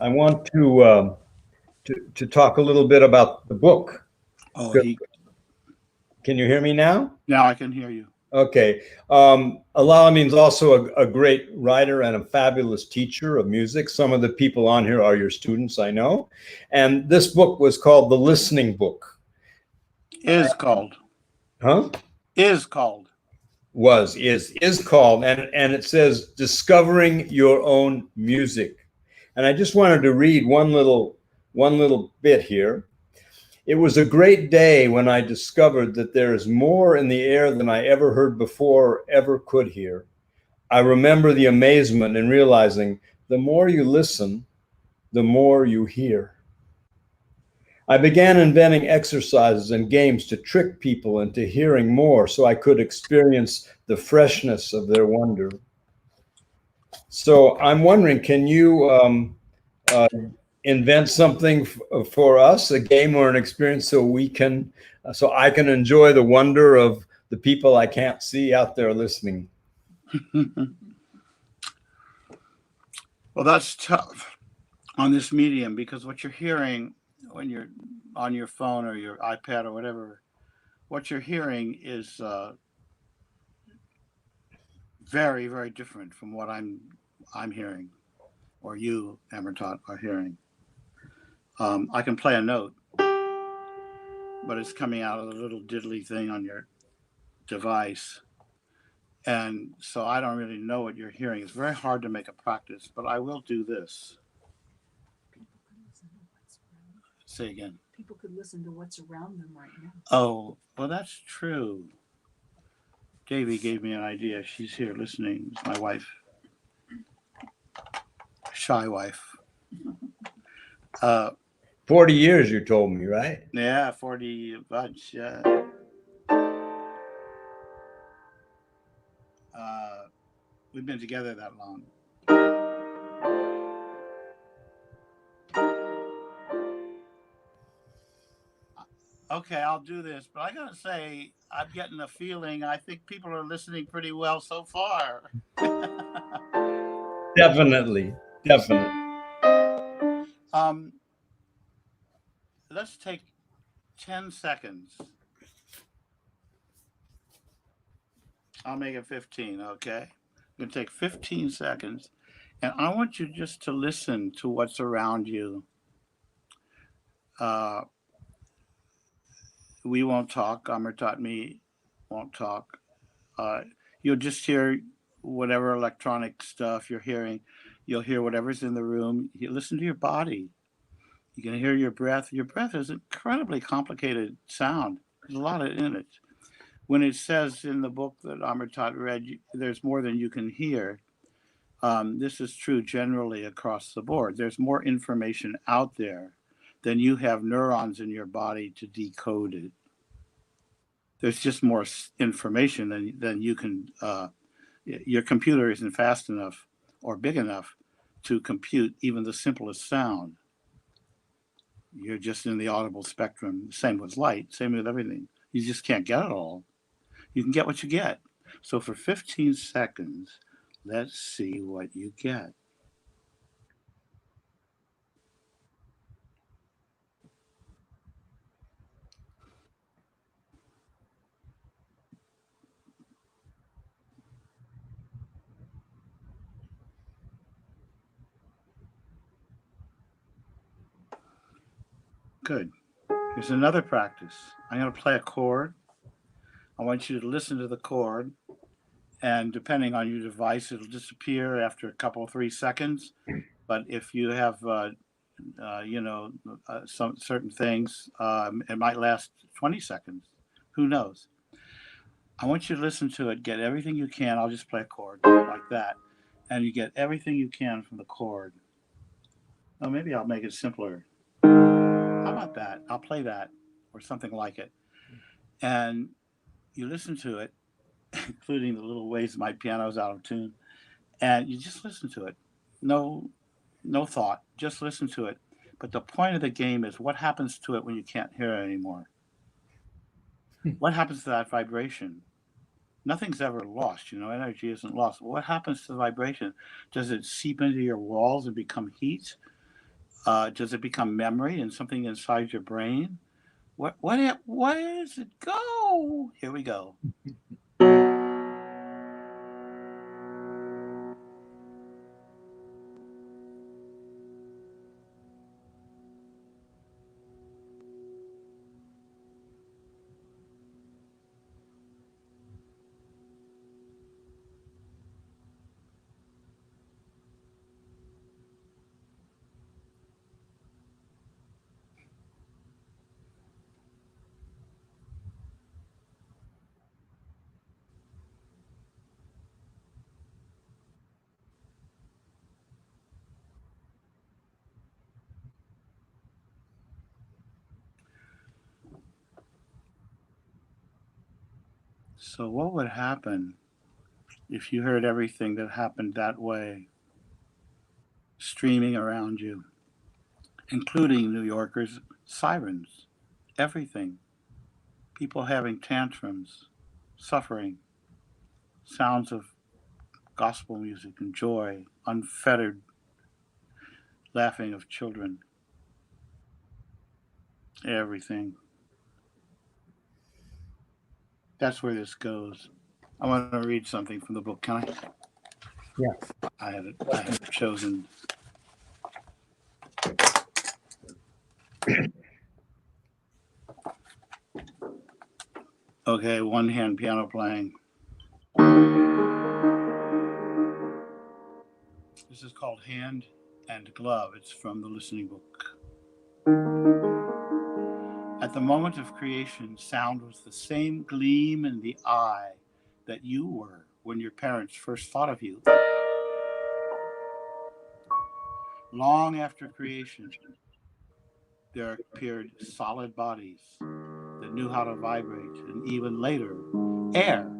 want to talk a little bit about the book. Can you hear me now? Now I can hear you. Okay. Allaudin's also a great writer and a fabulous teacher of music. Some of the people on here are your students, I know. And this book was called The Listening Book. Is called. Huh? Is called. Is called. And it says Discovering Your Own Music. And I just wanted to read one little bit here. It was a great day when I discovered that there is more in the air than I ever heard before or ever could hear. I remember the amazement in realizing the more you listen, the more you hear. I began inventing exercises and games to trick people into hearing more so I could experience the freshness of their wonder. So I'm wondering, can you invent something for us, a game or an experience, so I can enjoy the wonder of the people I can't see out there listening? Well, that's tough on this medium, because what you're hearing when you're on your phone or your iPad or whatever, what you're hearing is very, very different from what I'm hearing, or you, Amritat, are hearing. I can play a note, but it's coming out of a little diddly thing on your device. And so I don't really know what you're hearing. It's very hard to make a practice, but I will do this. Say again. People could listen to what's around them right now. Oh, well, that's true. Davy gave me an idea. She's here listening. It's my wife. Shy wife. 40 years, you told me, right? Yeah, 40 a bunch. Yeah. We've been together that long. Okay, I'll do this, but I gotta say, I'm getting a feeling. I think people are listening pretty well so far. Definitely. Let's take 10 seconds. I'll make it 15, okay? I'm going to take 15 seconds, and I want you just to listen to what's around you. We won't talk. Amritat me won't talk. You'll just hear whatever electronic stuff you're hearing. You'll hear whatever's in the room. You listen to your body. You can hear your breath. Your breath is an incredibly complicated sound. There's a lot in it. When it says in the book that Amritat read, there's more than you can hear. This is true generally across the board. There's more information out there than you have neurons in your body to decode it. There's just more information than you can, your computer isn't fast enough or big enough to compute even the simplest sound. You're just in the audible spectrum. Same with light, same with everything. You just can't get it all. You can get what you get. So for 15 seconds, let's see what you get. Good. Here's another practice. I'm going to play a chord. I want you to listen to the chord, and depending on your device, it'll disappear after a couple, 3 seconds. But if you have, some certain things, it might last 20 seconds. Who knows? I want you to listen to it, get everything you can. I'll just play a chord like that. And you get everything you can from the chord. Oh, maybe I'll make it simpler. How about that? I'll play that or something like it. And you listen to it, including the little ways my piano's out of tune, and you just listen to it. No thought, just listen to it. But the point of the game is what happens to it when you can't hear it anymore? What happens to that vibration? Nothing's ever lost, energy isn't lost. What happens to the vibration? Does it seep into your walls and become heat? Does it become memory and something inside your brain? Where does it go? Here we go. So what would happen if you heard everything that happened that way streaming around you, including New Yorkers, sirens, everything, people having tantrums, suffering, sounds of gospel music and joy, unfettered laughing of children, everything. That's where this goes. I want to read something from the book. Can I? Yeah. I have chosen. Okay, one-hand piano playing. This is called Hand and Glove. It's from the listening book. At the moment of creation, sound was the same gleam in the eye that you were when your parents first thought of you. Long after creation, there appeared solid bodies that knew how to vibrate, and even later, air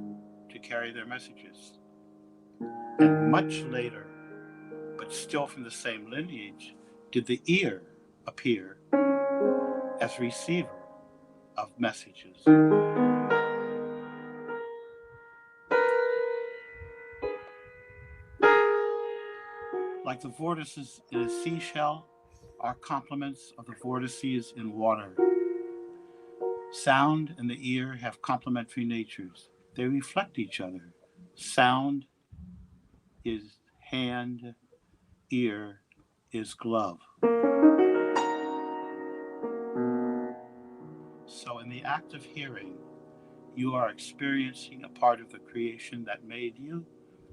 to carry their messages. And much later, but still from the same lineage, did the ear appear as receiver of messages. Like the vortices in a seashell are complements of the vortices in water. Sound and the ear have complementary natures. They reflect each other. Sound is hand, ear is glove. So in the act of hearing, you are experiencing a part of the creation that made you,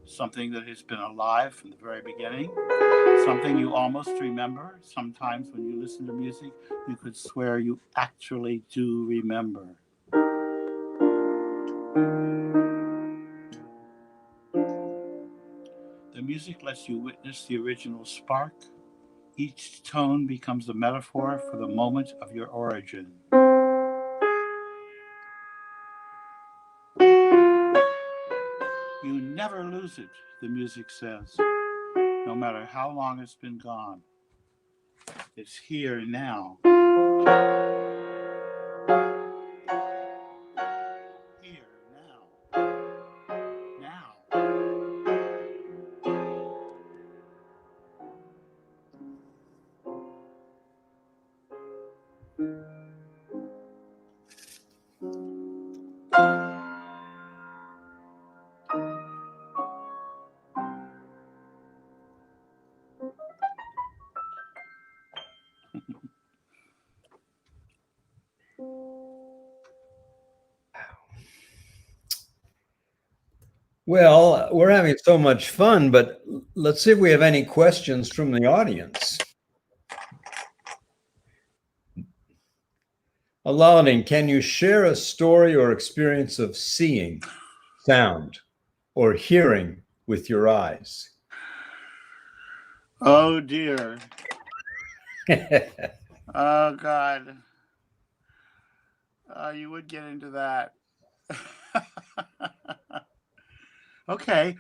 something that has been alive from the very beginning, something you almost remember. Sometimes when you listen to music, you could swear you actually do remember. The music lets you witness the original spark. Each tone becomes a metaphor for the moment of your origin. You never lose it, the music says, no matter how long it's been gone. It's here now. Here, now. Well, we're having so much fun, but let's see if we have any questions from the audience. Allaudin, can you share a story or experience of seeing, sound, or hearing with your eyes? Oh dear. Oh God. You would get into that. Okay.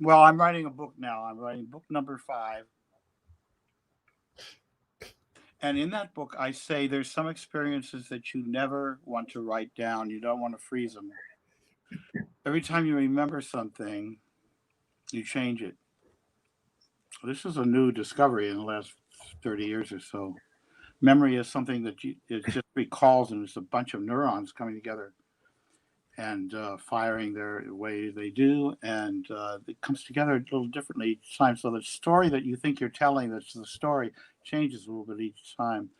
Well, I'm writing a book now. I'm writing book number 5. And in that book, I say there's some experiences that you never want to write down. You don't want to freeze them. Every time you remember something, you change it. This is a new discovery in the last 30 years or so. Memory is something that it just recalls, and it's a bunch of neurons coming together and firing their way they do, and it comes together a little differently each time. So the story that you think you're telling, that's the story, changes a little bit each time.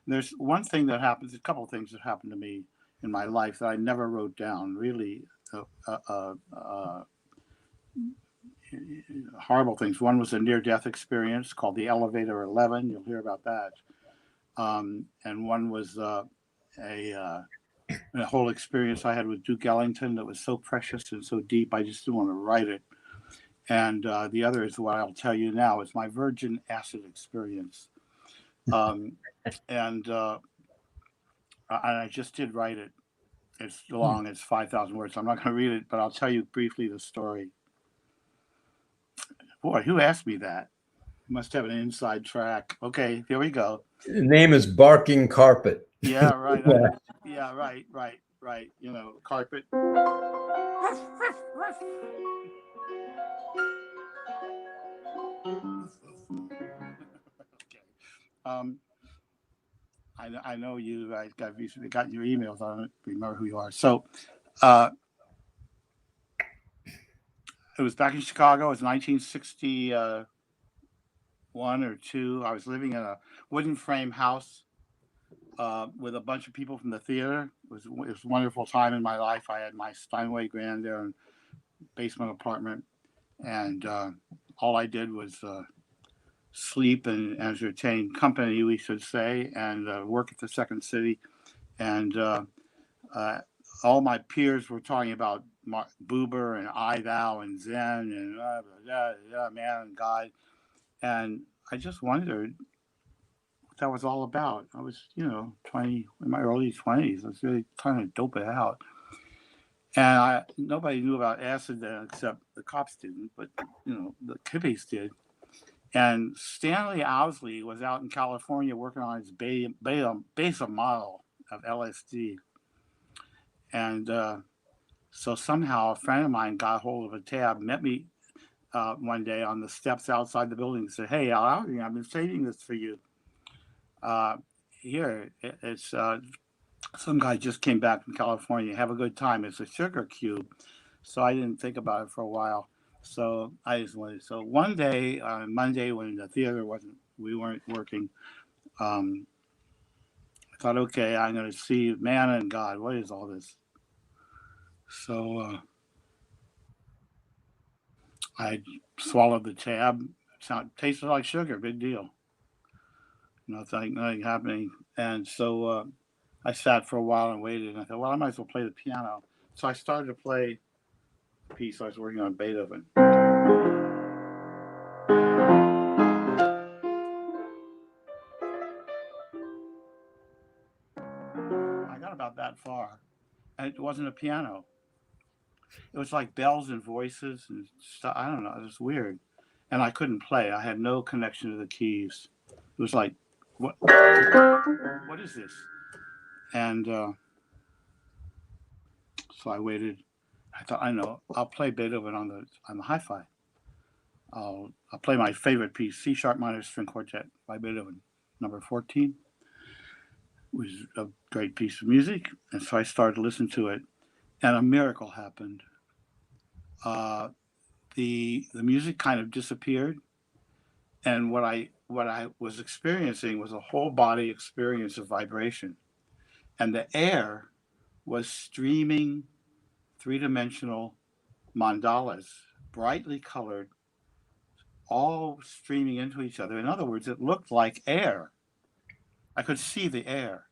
And there's one thing that happens, a couple of things that happened to me in my life that I never wrote down, really horrible things. One was a near-death experience called the Elevator 11. You'll hear about that. And one was a whole experience I had with Duke Ellington that was so precious and so deep, I just didn't want to write it. And the other is what I'll tell you now. It's my virgin acid experience. And I just did write it. It's long. It's 5,000 words. I'm not going to read it, but I'll tell you briefly the story. Boy, who asked me that? Must have an inside track. Okay, here we go. The name is Barking Carpet. Yeah, right. Yeah, right. You know, carpet. Okay. I know you guys got your emails. I don't remember who you are. So, it was back in Chicago. It was 1961 or 2. I was living in a wooden frame house with a bunch of people from the theater. It was a wonderful time in my life. I had my Steinway Grand there and basement apartment, and all I did was sleep and entertain company, we should say, and work at the Second City. And all my peers were talking about Buber and I, Thou, and Zen, and man and God. And I just wondered what that was all about. I was, 20, in my early 20s. I was really trying to dope it out. And nobody knew about acid then except the cops didn't, but, the hippies did. And Stanley Owsley was out in California working on his beta model of LSD. And so somehow a friend of mine got hold of a tab, met me one day on the steps outside the building and said, "Hey, Allaudin, I've been saving this for you. Here, it's some guy just came back from California. Have a good time. It's a sugar cube." So I didn't think about it for a while. So I just wanted. So one day on Monday when the theater we weren't working, I thought, okay, I'm going to see man and God. What is all this? So I swallowed the tab. Tasted like sugar. Big deal. Nothing happening. And so I sat for a while and waited. And I thought, well, I might as well play the piano. So I started to play a piece I was working on, Beethoven. I got about that far. And it wasn't a piano. It was like bells and voices and stuff. I don't know. It was weird. And I couldn't play. I had no connection to the keys. It was like what is this? And so I waited. I thought, I know, I'll play Beethoven on the hi-fi. I'll play my favorite piece, C sharp minor string quartet by Beethoven, number 14. It was a great piece of music, and so I started to listen to it, and a miracle happened. The music kind of disappeared, and what I was experiencing was a whole body experience of vibration, and the air was streaming three-dimensional mandalas, brightly colored, all streaming into each other. In other words, it looked like air. I could see the air.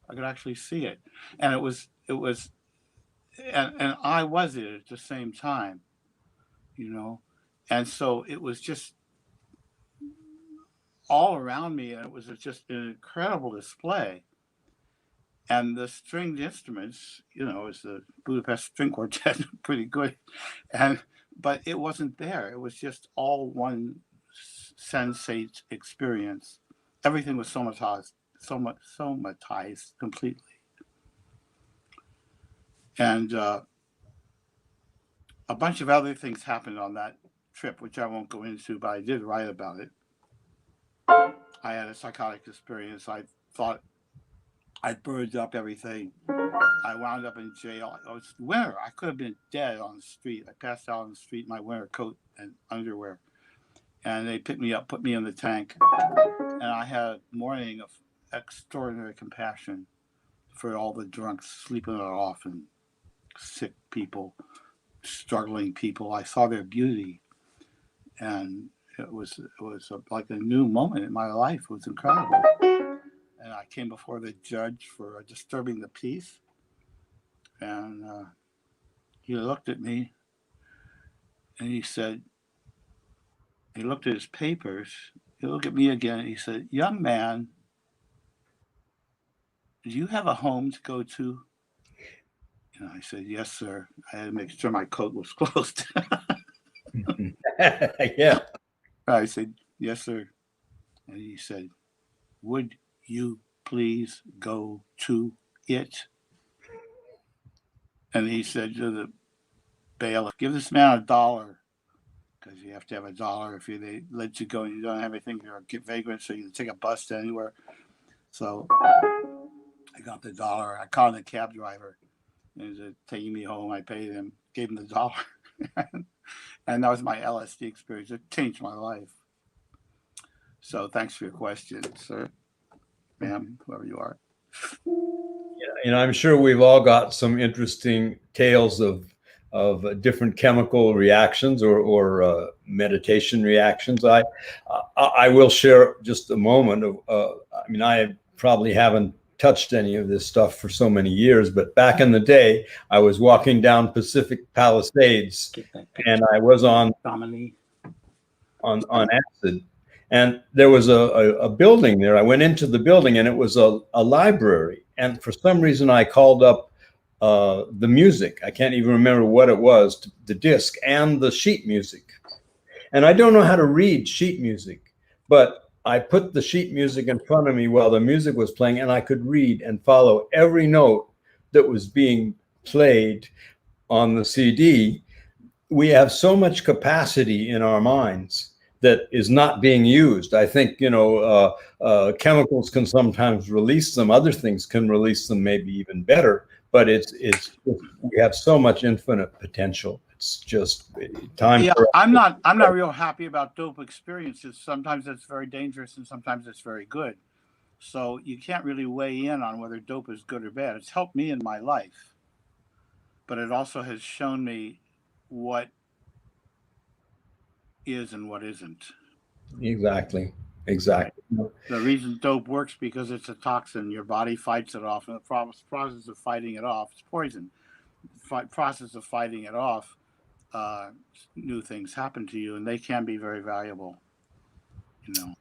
I could actually see it, and it was, and I was it at the same time, you know, and so it was just all around me, and it was just an incredible display. And the stringed instruments, you know, is the Budapest String Quartet, pretty good, but it wasn't there. It was just all one sensate experience. Everything was somatized completely. And a bunch of other things happened on that trip, which I won't go into, but I did write about it. I had a psychotic experience. I thought I'd burned up everything. I wound up in jail. It was winter. I could have been dead on the street. I passed out on the street in my winter coat and underwear. And they picked me up, put me in the tank. And I had a morning of extraordinary compassion for all the drunks sleeping it off and sick people, struggling people. I saw their beauty. And it was like a new moment in my life. It was incredible. And I came before the judge for disturbing the peace. And he looked at me and he said, he looked at his papers, he looked at me again, and he said, "Young man, do you have a home to go to?" And I said, "Yes, sir." I had to make sure my coat was closed. Yeah. I said, "Yes, sir." And he said, "Would you please go to it?" And he said to the bailiff, "Give this man $1, because you have to have $1 if they let you go and you don't have anything. You're a vagrant, so you can take a bus to anywhere." So I got the $1. I called the cab driver, and he said, taking me home. I paid him, gave him the $1, and that was my LSD experience. It changed my life. So thanks for your question, sir, ma'am, whoever you are. And I'm sure we've all got some interesting tales of different chemical reactions or meditation reactions. I will share just a moment of, I mean, I probably haven't touched any of this stuff for so many years, but back in the day, I was walking down Pacific Palisades and I was on acid. And there was a building there. I went into the building and it was a library. And for some reason, I called up the music. I can't even remember what it was, the disc and the sheet music. And I don't know how to read sheet music, but I put the sheet music in front of me while the music was playing, and I could read and follow every note that was being played on the CD. We have so much capacity in our minds that is not being used. I think, you know, chemicals can sometimes release them. Other things can release them maybe even better, but we have so much infinite potential. It's just time. Yeah, I'm not real happy about dope experiences. Sometimes it's very dangerous and sometimes it's very good. So you can't really weigh in on whether dope is good or bad. It's helped me in my life, but it also has shown me what is and what isn't. Exactly. The reason dope works because it's a toxin. Your body fights it off, and the process of fighting it off, it's poison. Process of fighting it off, new things happen to you, and they can be very valuable. You know.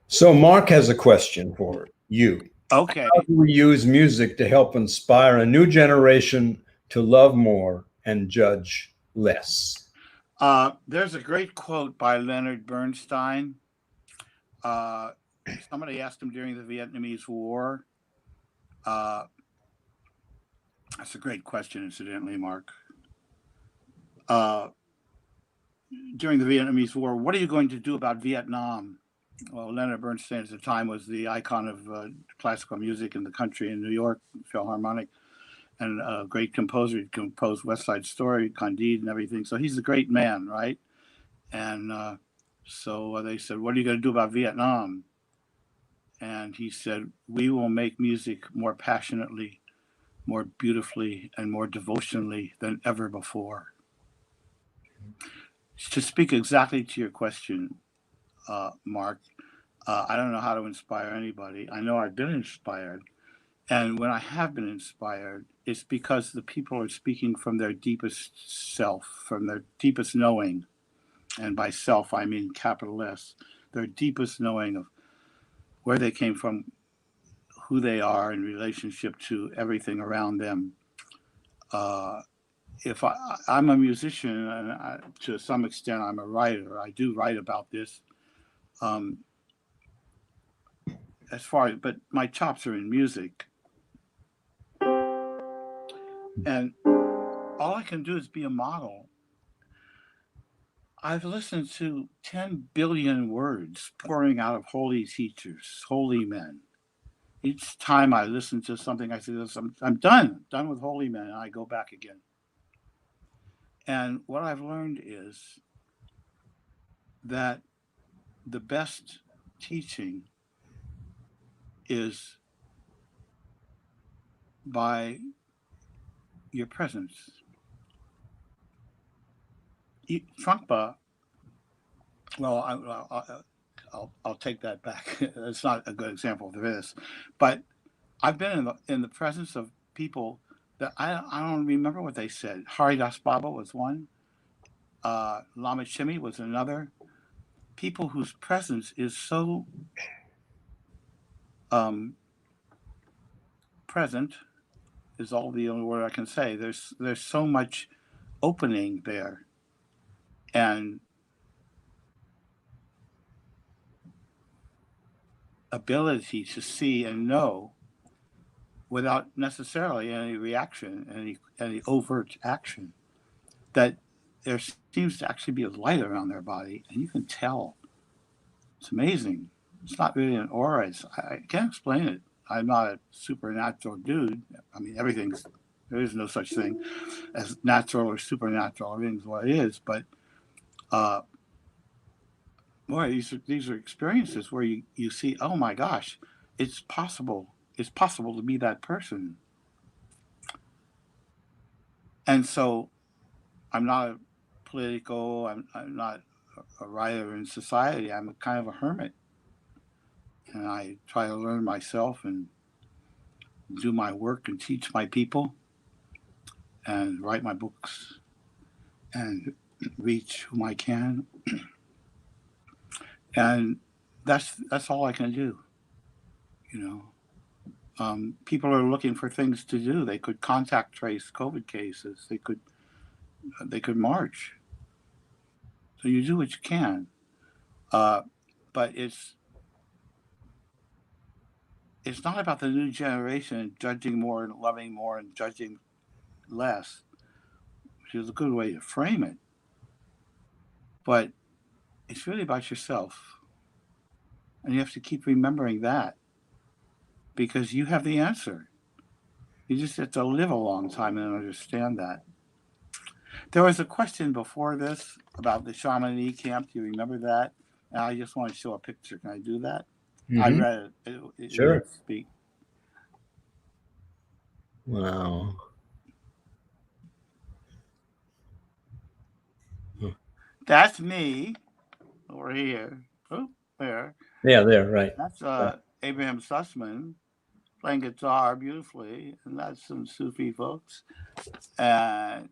So Mark has a question for you. Okay. How do we use music to help inspire a new generation to love more and judge less? There's a great quote by Leonard Bernstein. somebody asked him during the Vietnamese War. That's a great question, incidentally, Mark. During the Vietnamese War, what are you going to do about Vietnam? Well, Leonard Bernstein at the time was the icon of classical music in the country in New York, Philharmonic, and a great composer. He composed West Side Story, Candide, and everything. So he's a great man, right? And so they said, what are you going to do about Vietnam? And he said, we will make music more passionately, more beautifully, and more devotionally than ever before. To speak exactly to your question, Mark, I don't know how to inspire anybody. I know I've been inspired. And when I have been inspired, it's because the people are speaking from their deepest self, from their deepest knowing. And by self, I mean capital S, their deepest knowing of where they came from, who they are in relationship to everything around them. If I'm a musician, and to some extent I'm a writer, I do write about this. But my chops are in music. And all I can do is be a model. I've listened to 10 billion words pouring out of holy teachers, holy men. Each time I listen to something, I say, I'm done with holy men, and I go back again. And what I've learned is that the best teaching is by your presence. Trungpa, well, I'll take that back. It's not a good example of this, but I've been in the presence of people that I don't remember what they said. Haridas Baba was one. Lama Chimi was another. People whose presence is so present is all the only word I can say. There's so much opening there, and ability to see and know without necessarily any reaction, any overt action, that there seems to actually be a light around their body, and you can tell. It's amazing. It's not really an aura. I can't explain it. I'm not a supernatural dude. I mean, there is no such thing as natural or supernatural. Everything's what it is. But boy, these are experiences where you see, oh my gosh, it's possible. It's possible to be that person. And so I'm not a political, I'm not a writer in society. I'm a kind of a hermit. And I try to learn myself and do my work and teach my people and write my books and reach whom I can. And that's all I can do. People are looking for things to do. They could contact trace COVID cases. They could march. So you do what you can. But it's not about the new generation judging more and loving more and judging less, which is a good way to frame it. But it's really about yourself. And you have to keep remembering that, because you have the answer. You just have to live a long time and understand that. There was a question before this about the Chamonix camp. Do you remember that? And I just want to show a picture. Can I do that? Mm-hmm. I read it. Sure. Speak. Wow. That's me over here. Oh, there. Yeah, there, right. That's Abraham Sussman playing guitar beautifully, and that's some Sufi folks. And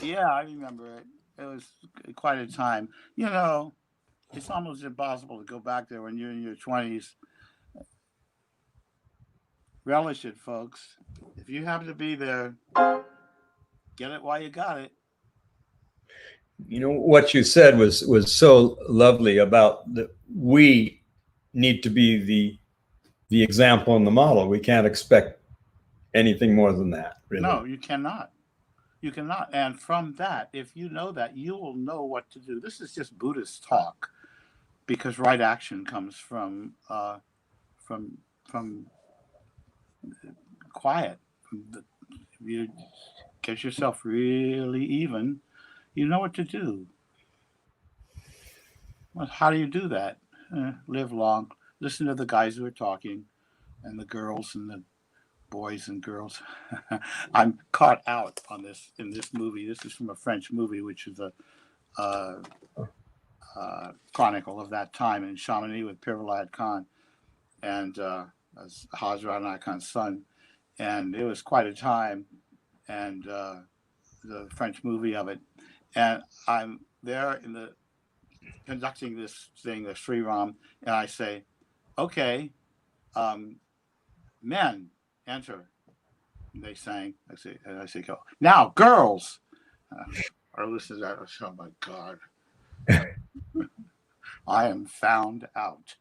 yeah, I remember it. It was quite a time. It's almost impossible to go back there when you're in your 20s. Relish it, folks. If you happen to be there, get it while you got it. What you said was so lovely about we need to be the example and the model. We can't expect anything more than that, really. No, you cannot. You cannot. And from that, if you know that, you will know what to do. This is just Buddhist talk, because right action comes from quiet. You get yourself really even, you know what to do. Well, how do you do that? Live long. Listen to the guys who are talking, and the girls and the boys and girls. I'm caught out on this in this movie. This is from a French movie, which is a chronicle of that time in Chamonix with Pir Vilayat Khan and Hazrat Anai Khan's son. And it was quite a time, and the French movie of it. And I'm there in the conducting this thing, the Sri Ram, and I say, okay, men, enter. And they sang. I say, go. Now, girls. Our listeners are, oh my God. I am found out.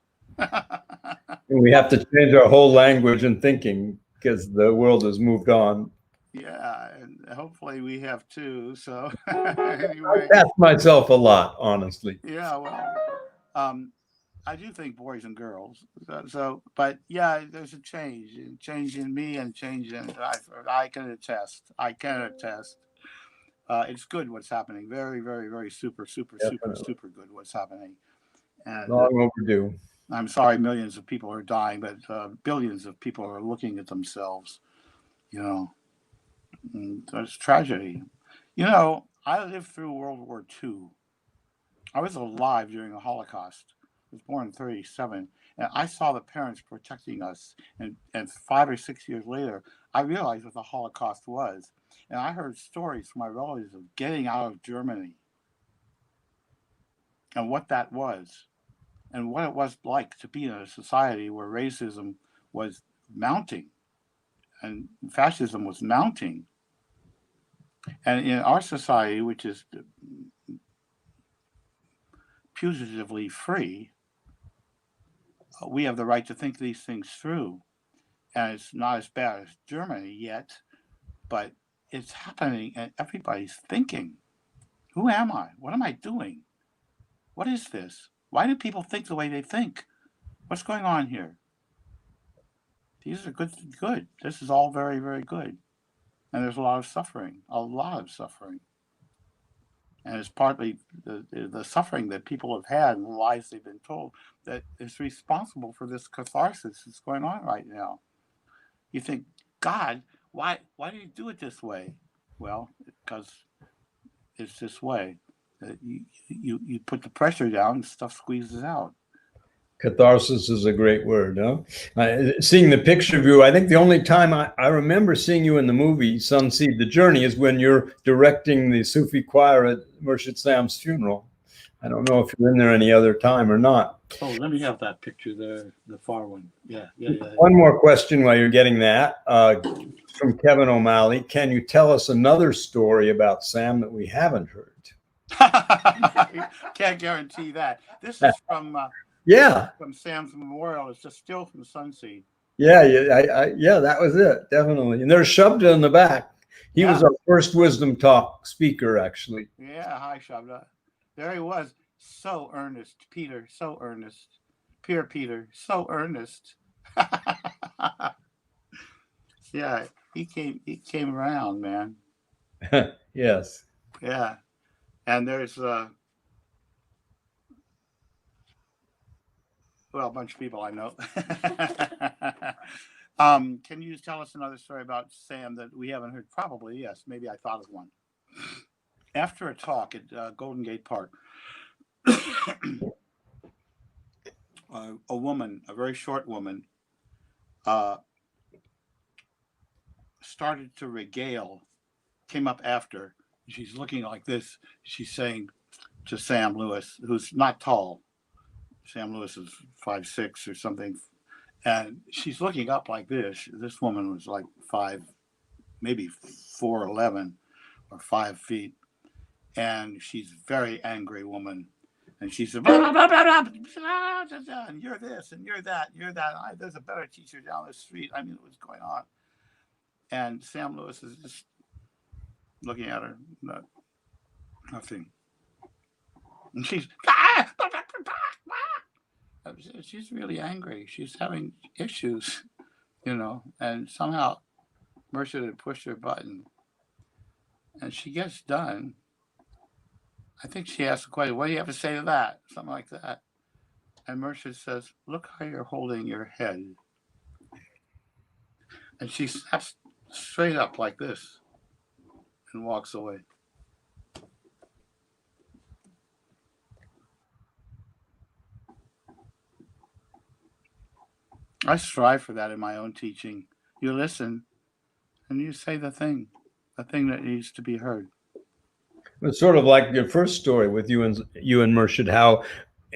We have to change our whole language and thinking because the world has moved on. Yeah, and hopefully we have too. So anyway, I ask myself a lot, honestly. yeah, well, I do think boys and girls. So, but yeah, there's a change in me and change in I can attest. It's good what's happening. Very, very, very super good what's happening. And Long overdue. I'm sorry, millions of people are dying, but billions of people are looking at themselves. You know, that's tragedy. You know, I lived through World War II. I was alive during the Holocaust. I was born in 1937, and I saw the parents protecting us. And 5 or 6 years later, I realized what the Holocaust was. And I heard stories from my relatives of getting out of Germany and what that was, and what it was like to be in a society where racism was mounting and fascism was mounting. And in our society, which is putatively free, we have the right to think these things through. And it's not as bad as Germany yet, but it's happening and everybody's thinking, who am I? What am I doing? What is this? Why do people think the way they think? What's going on here? These are good. This is all very, very good. And there's a lot of suffering. And it's partly the suffering that people have had and the lies they've been told that is responsible for this catharsis that's going on right now. You think, God, why do you do it this way? Well, because it's this way. You put the pressure down and stuff squeezes out. Catharsis is a great word, huh? Seeing the picture of you, I think the only time I remember seeing you in the movie Sunseed the Journey is when you're directing the Sufi Choir at Murshid Sam's funeral. I don't know if you're in there any other time or not. Oh, let me have that picture there, the far one. Yeah. One more question while you're getting that from Kevin O'Malley. Can you tell us another story about Sam that we haven't heard? Can't guarantee that. This is from Sam's memorial. It's just still from Sunseed. Yeah, that was it, definitely. And there's Shabda in the back. He was our first Wisdom Talk speaker, actually. Yeah, hi Shabda. There he was, so earnest. Peter, so earnest. Peter, so earnest. Yeah, he came around, man. Yes. Yeah, and there's a bunch of people I know. Can you tell us another story about Sam that we haven't heard? Probably, yes. Maybe I thought of one. After a talk at Golden Gate Park, a woman, a very short woman, started to regale, came up after. She's looking like this. She's saying to Sam Lewis, who's not tall. Sam Lewis is 5'6" or something. And she's looking up like this. This woman was like 5, maybe 4'11" or 5 feet. And she's a very angry woman. And she said, blah, blah, blah, blah, blah, blah, blah, blah, and you're this, and you're that, and you're that. There's a better teacher down the street. I mean, what's going on? And Sam Lewis is just looking at her, nothing. And she's really angry. She's having issues, and somehow Mercer had pushed her button. And she gets done. I think she asked the question, what do you have to say to that? Something like that. And Mercer says, look how you're holding your head. And she snaps straight up like this and walks away. I strive for that in my own teaching. You listen and you say the thing that needs to be heard. It's sort of like your first story with you and Murshid, how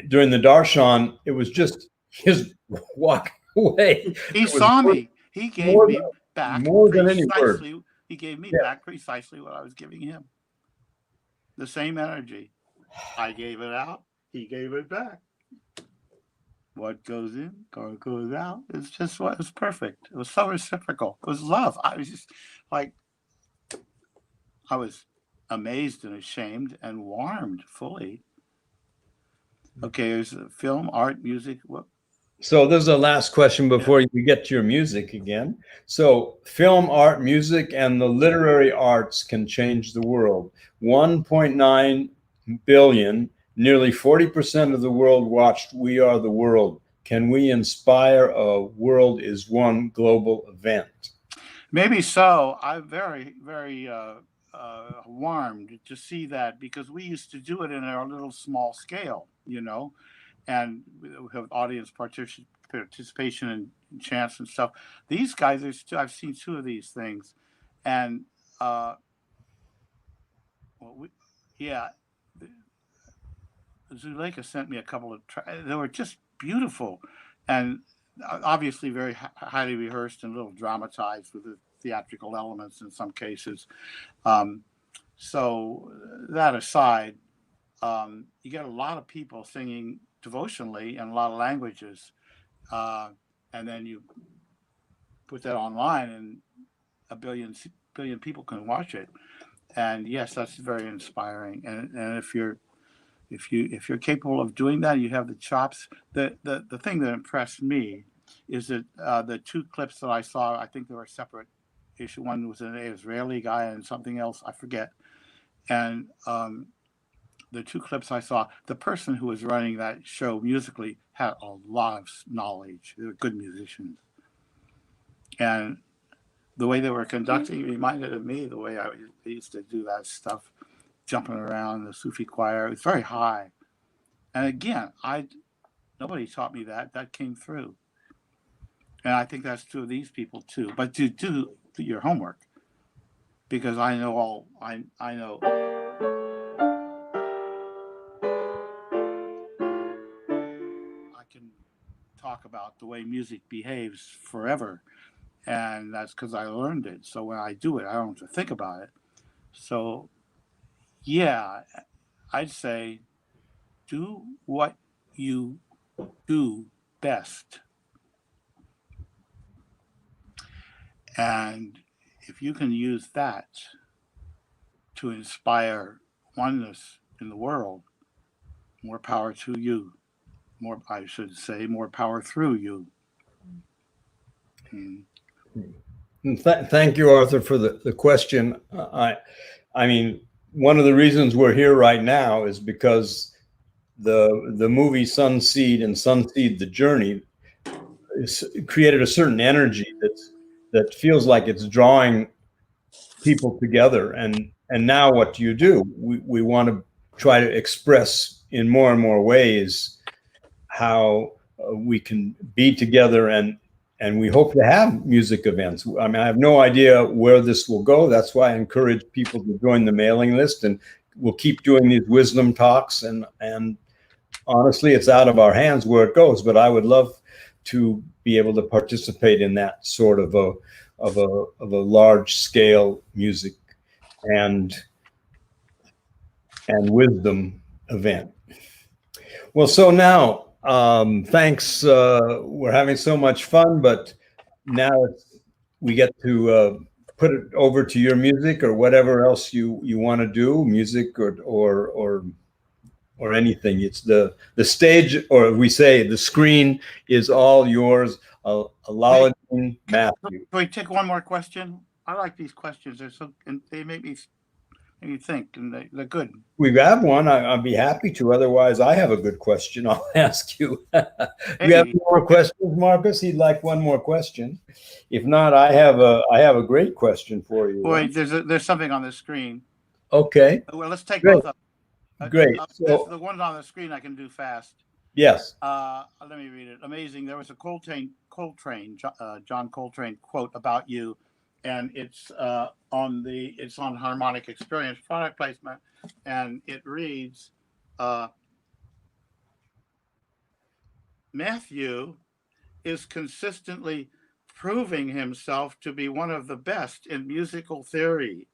during the darshan, it was just his walk away. He saw me. He gave me back more than any word. He gave me back precisely what I was giving him. The same energy. I gave it out. He gave it back. What goes in or goes out. It's just what was perfect. It was so reciprocal. It was love. I was just like, I was amazed and ashamed and warmed fully. Okay, there's film, art, music. What? So there's a last question before you get to your music again. So film, art, music, and the literary arts can change the world. 1.9 billion, nearly 40% of the world watched We Are the World. Can we inspire a world is one global event? Maybe so. I'm very, very warmed to see that, because we used to do it in our little small scale, and we have audience participation and chants and stuff. These guys, I've seen 2 of these things, and Zuleika sent me a couple of they were just beautiful, and obviously very highly rehearsed and a little dramatized with the theatrical elements in some cases. So that aside, you get a lot of people singing devotionally in a lot of languages, and then you put that online, and a billion people can watch it. And yes, that's very inspiring. And if you're capable of doing that, you have the chops. The thing that impressed me is that the 2 clips that I saw, I think they were separate issue. One was an Israeli guy and something else, I forget. And the 2 clips I saw, the person who was running that show musically had a lot of knowledge. They were good musicians. And the way they were conducting reminded of me, the way I used to do that stuff, jumping around the Sufi Choir. It was very high. And again, nobody taught me that. That came through. And I think that's true of these people too. But do your homework, because I know I can talk about the way music behaves forever, and that's because I learned it. So when I do it, I don't have to think about it. So yeah, I'd say do what you do best. And if you can use that to inspire oneness in the world, more power to you. I should say, more power through you. Thank you, Arthur, for the question. I mean, one of the reasons we're here right now is because the movie Sunseed and Sunseed the Journey created a certain energy that feels like it's drawing people together. And now what do? We want to try to express in more and more ways how we can be together, and we hope to have music events. I mean, I have no idea where this will go. That's why I encourage people to join the mailing list, and we'll keep doing these wisdom talks. And honestly, it's out of our hands where it goes, but I would love to be able to participate in that sort of a large scale music and wisdom event. Well, so now, thanks. We're having so much fun, but now we get to put it over to your music or whatever else you want to do, music or anything. It's the stage, or we say the screen is all yours. Allaudin Mathieu. Can we take one more question? I like these questions. They're so, and they make me think, and they're good. We have one. I'd be happy to. Otherwise, I have a good question. I'll ask you. Do you have any more questions, Marcus? He'd like one more question. If not, I have a great question for you. Boy, there's something on the screen. Okay. Well, let's take Great. both of them. Great. So, the ones on the screen I can do fast. yes. Let me read it. Amazing. There was a John Coltrane quote about you, and it's on Harmonic Experience product placement, and it reads, Matthew is consistently proving himself to be one of the best in musical theory.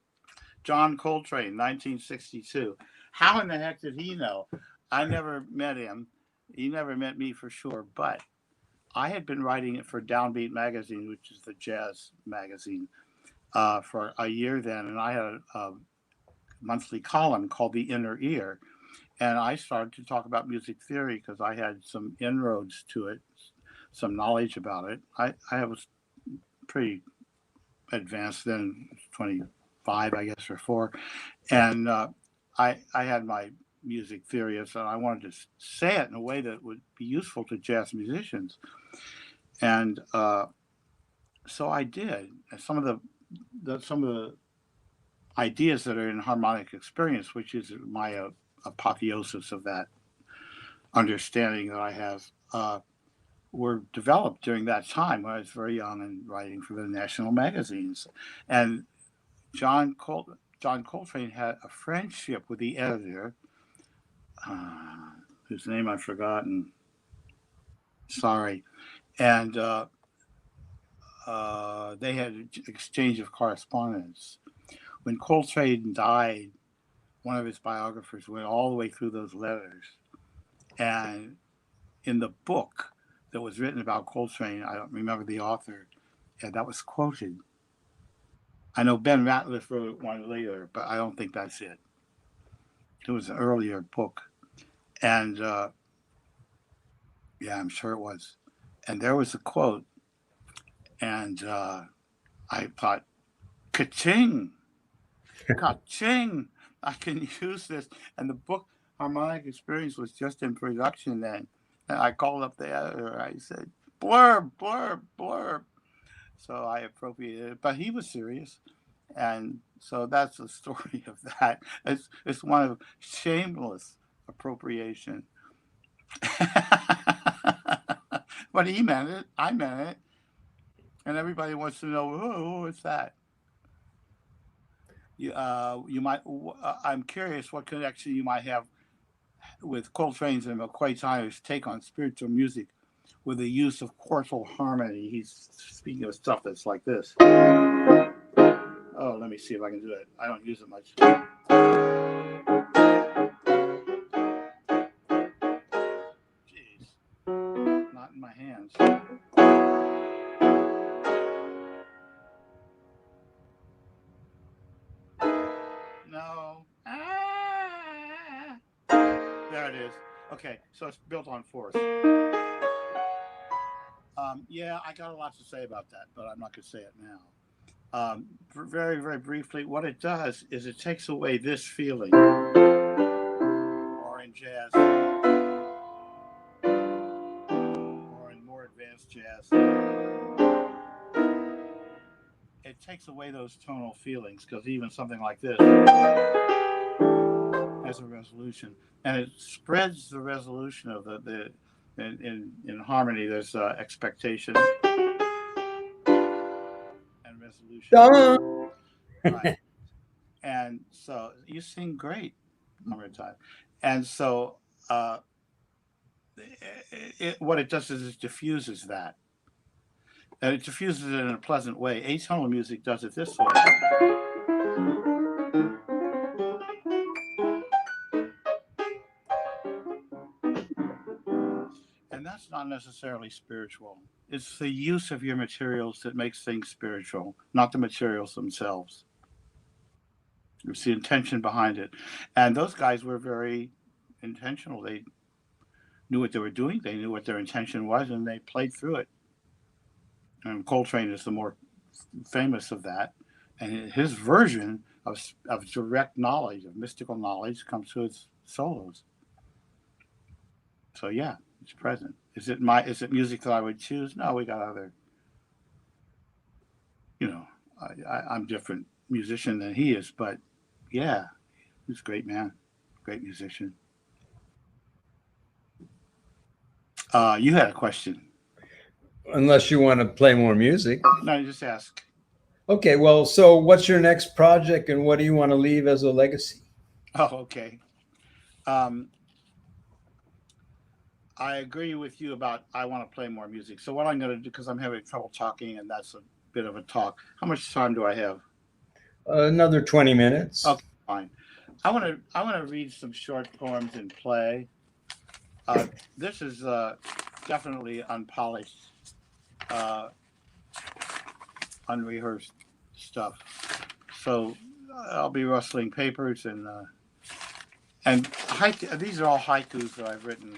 John Coltrane, 1962. How in the heck did he know? I never met him. He never met me for sure, but I had been writing it for Downbeat magazine, which is the jazz magazine, for a year then, and I had a monthly column called The Inner Ear, and I started to talk about music theory because I had some inroads to it, some knowledge about it. I was pretty advanced then, 25, I guess, or 4, and I had my music theorists, and I wanted to say it in a way that would be useful to jazz musicians. And so I did. And some of the ideas that are in Harmonic Experience, which is my apotheosis of that understanding that I have, were developed during that time when I was very young and writing for the national magazines. And John Coltrane had a friendship with the editor, whose name I've forgotten. Sorry. And they had an exchange of correspondence. When Coltrane died, one of his biographers went all the way through those letters. And in the book that was written about Coltrane, I don't remember the author, and that was quoted. I know Ben Ratliff wrote one later, but I don't think that's it. It was an earlier book. And yeah, I'm sure it was. And there was a quote, and I thought, ka-ching, ka-ching, I can use this. And the book Harmonic Experience was just in production then. And I called up the editor. I said, blurb, blurb, blurb. So I appropriated it, but he was serious. And so that's the story of that. It's one of shameless appropriation. But he meant it. I meant it. And everybody wants to know, what's that? You might. I'm curious what connection you might have with Coltrane's and McCoy Tyner's take on spiritual music with the use of quartal harmony. He's speaking of stuff that's like this. Oh, let me see if I can do it. I don't use it much. Jeez. Not in my hands. No. There it is. Okay, so it's built on fourth. Yeah, I got a lot to say about that, but I'm not going to say it now. Very, very briefly, what it does is it takes away this feeling, or in jazz, or in more advanced jazz. It takes away those tonal feelings, because even something like this has a resolution, and it spreads the resolution of in harmony. There's expectation and resolution. Right. And so you sing great, time. And so what it does is it diffuses that. And it diffuses it in a pleasant way. Atonal music does it this way. that's not necessarily spiritual. It's the use of your materials that makes things spiritual, not the materials themselves. It's the intention behind it. And those guys were very intentional. They knew what they were doing. They knew what their intention was, and they played through it. And Coltrane is the more famous of that. And his version of direct knowledge, of mystical knowledge, comes to his solos. So yeah, it's present. Is it music that I would choose? No, we got other. I'm a different musician than he is, but yeah, he's a great man, great musician. You had a question. Unless you want to play more music. No, just ask. Okay, well, so what's your next project and what do you want to leave as a legacy? Oh, okay. I agree with you about I want to play more music. So what I'm going to do, because I'm having trouble talking, and that's a bit of a talk. How much time do I have? Another 20 minutes. Okay, fine. I want to read some short poems and play. This is definitely unpolished, unrehearsed stuff. So I'll be rustling papers and these are all haikus that I've written,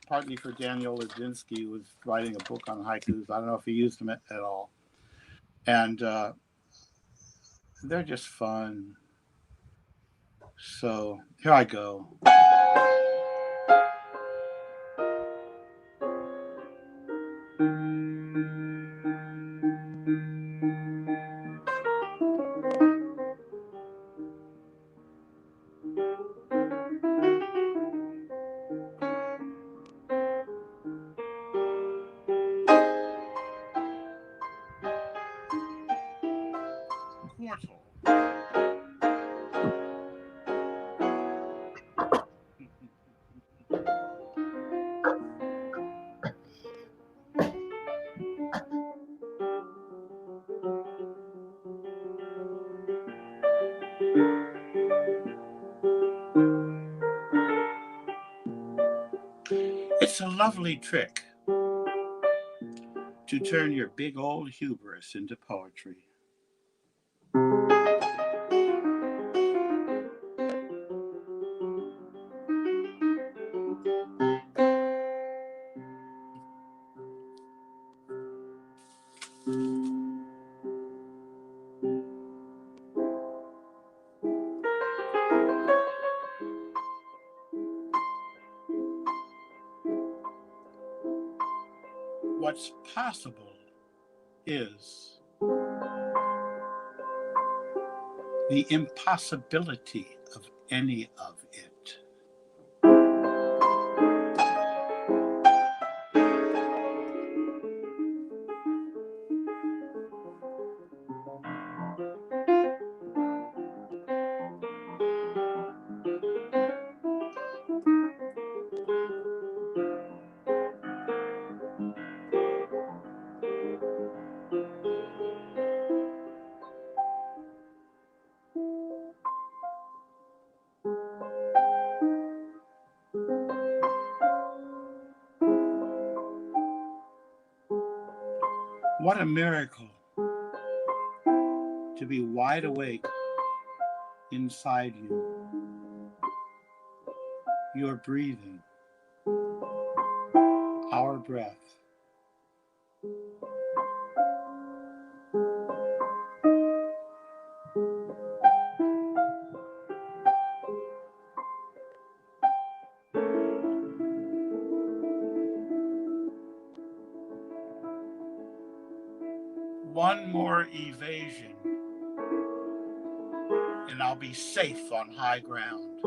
partly for Daniel Ladinsky, who was writing a book on haikus. I don't know if he used them at all. And they're just fun. So here I go. Portal. It's a lovely trick to turn your big old hubris into poetry. What's possible is the impossibility of any of it. What a miracle to be wide awake inside you. You're breathing, our breath. One more evasion, and I'll be safe on high ground.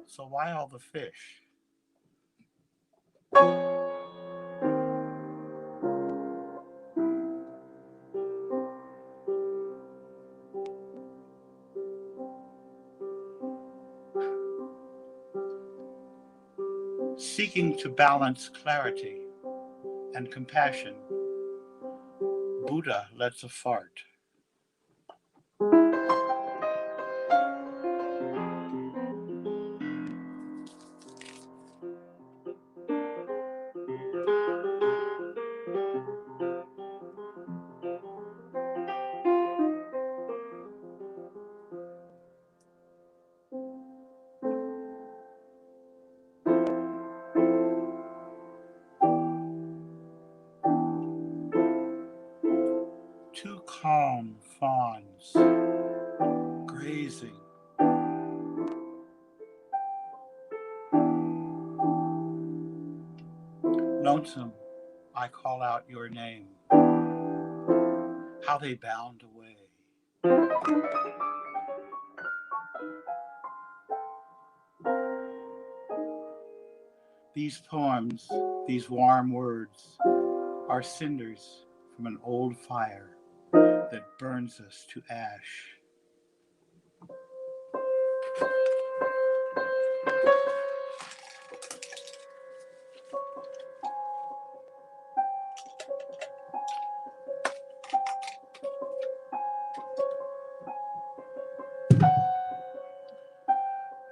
So why all the fish? Seeking to balance clarity and compassion, Buddha lets a fart. calm fawns grazing. Lonesome, I call out your name. How they bound away. These poems, these warm words, are cinders from an old fire that burns us to ash.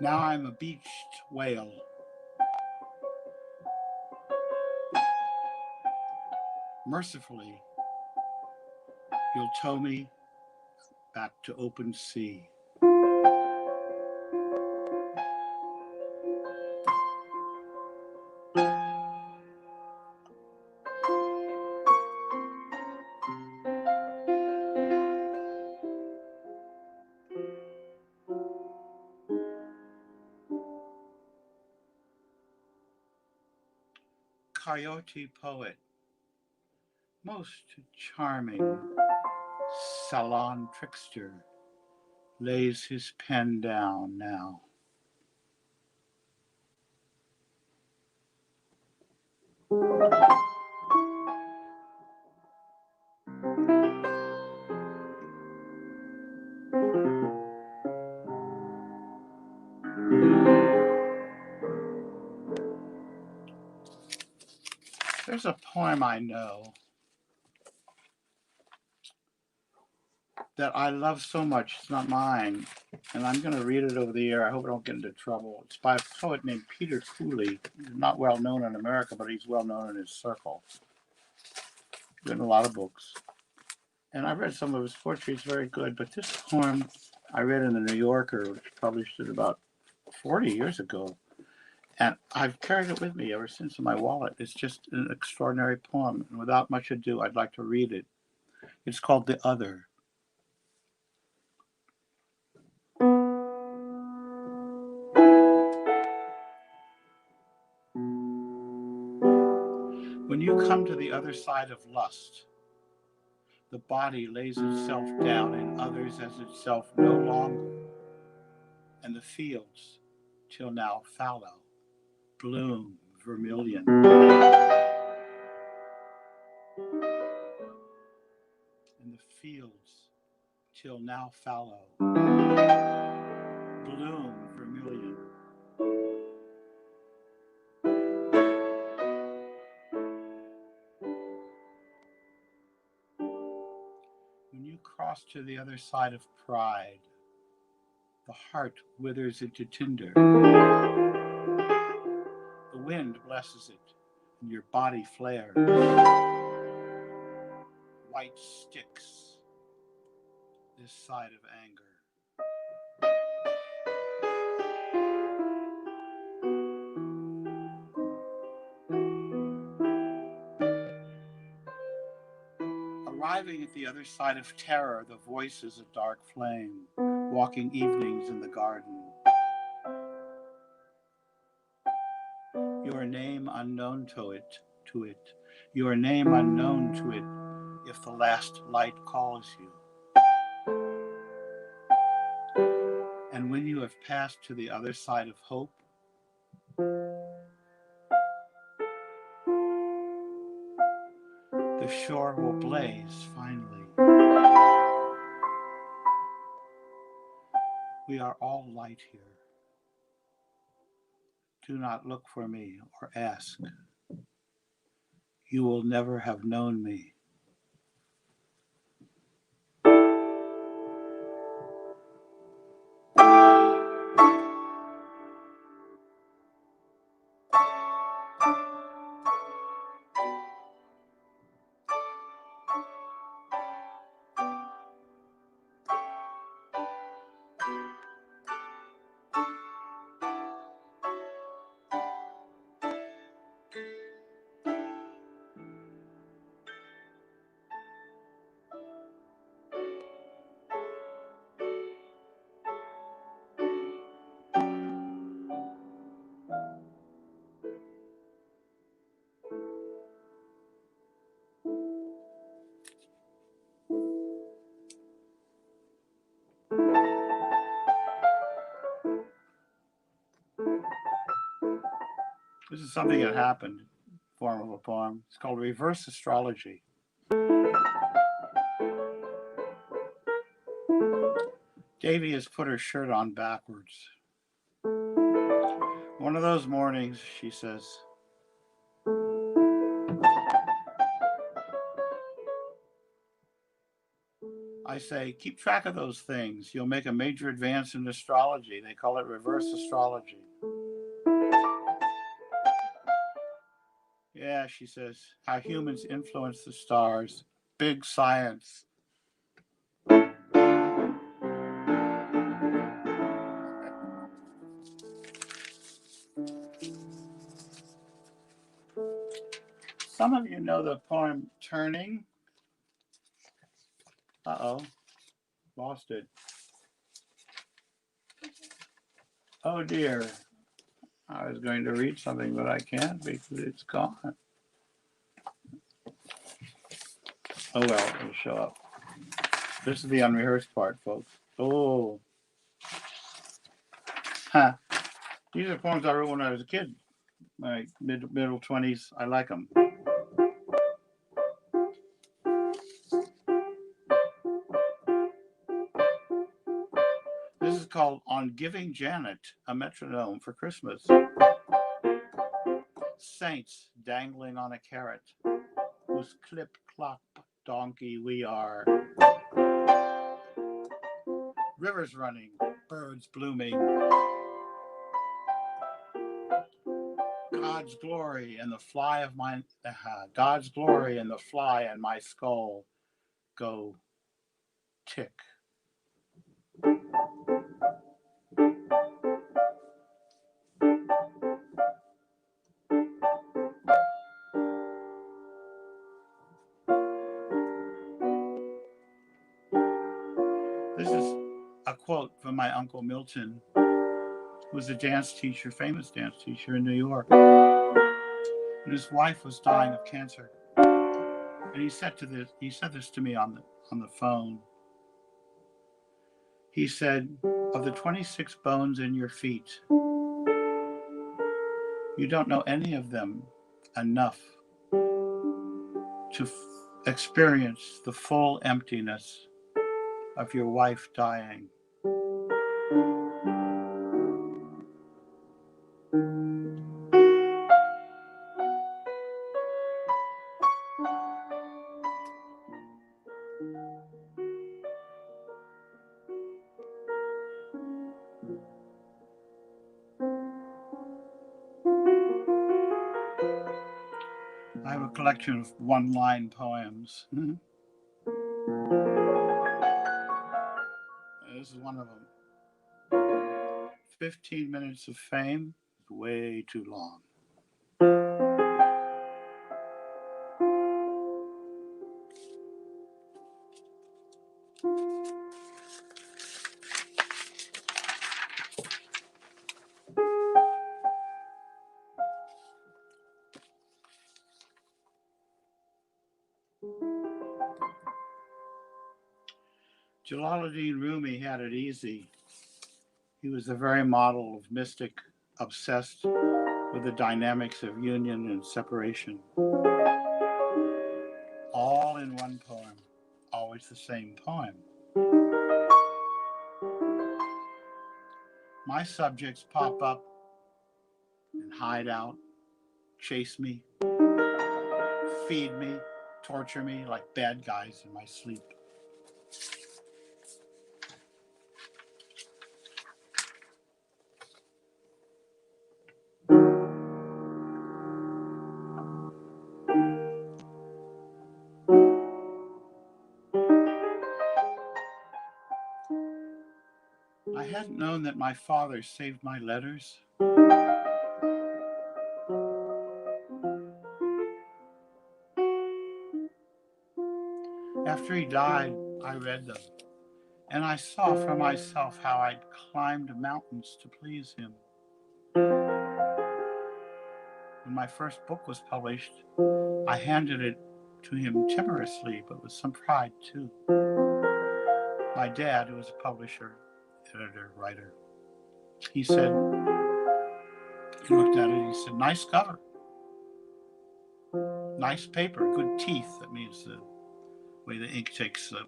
Now I'm a beached whale. Mercifully, you'll tow me back to open sea. Coyote poet, most charming salon trickster, lays his pen down now. There's a poem I know that I love so much. It's not mine, and I'm going to read it over the air. I hope I don't get into trouble. It's by a poet named Peter Cooley. He's not well known in America, but he's well known in his circle. He's written a lot of books. And I read some of his poetry. It's very good. But this poem I read in the New Yorker, which published it about 40 years ago. And I've carried it with me ever since in my wallet. It's just an extraordinary poem. And without much ado, I'd like to read it. It's called The Other. When you come to the other side of lust, the body lays itself down in others as itself no longer, and the fields, till now fallow, bloom vermilion. And the fields, till now fallow, bloom vermilion. When you cross to the other side of pride, the heart withers into tinder. The wind blesses it, and your body flares. White sticks this side of anger. Arriving at the other side of terror, the voice is a dark flame, walking evenings in the garden. Your name unknown to it, your name unknown to it, if the last light calls you. And when you have passed to the other side of hope, the shore will blaze finally. We are all light here. Do not look for me or ask. You will never have known me. This is something that happened in the form of a poem. It's called Reverse Astrology. Davy has put her shirt on backwards. One of those mornings, she says, I say, keep track of those things. You'll make a major advance in astrology. They call it reverse astrology. Yeah, she says, how humans influence the stars. Big science. Some of you know the poem Turning. Uh-oh, lost it. Oh dear. I was going to read something, but I can't because it's gone. Oh well, it'll show up. This is the unrehearsed part, folks. Oh. Huh. These are poems I wrote when I was a kid. My middle 20s. I like them. This is called On Giving Janet a Metronome for Christmas. Saints dangling on a carrot, whose clip-clop donkey we are. Rivers running, birds blooming. God's glory and the fly of my God's glory and the fly and my skull go tick. This is a quote from my Uncle Milton, who was a dance teacher, famous dance teacher in New York. And his wife was dying of cancer. And he said this to me on the phone. He said, of the 26 bones in your feet, you don't know any of them enough to experience the full emptiness of your wife dying. I have a collection of one-line poems. This is one of them. 15 minutes of fame is way too long. Allaudin Rumi had it easy. He was the very model of mystic, obsessed with the dynamics of union and separation. All in one poem, always the same poem. My subjects pop up and hide out, chase me, feed me, torture me like bad guys in my sleep. I hadn't known that my father saved my letters. After he died, I read them, and I saw for myself how I'd climbed mountains to please him. When my first book was published, I handed it to him timorously, but with some pride too. My dad, who was a publisher, editor, writer, he said, He looked at it and he said, nice cover. Nice paper, good teeth. That means the way the ink takes the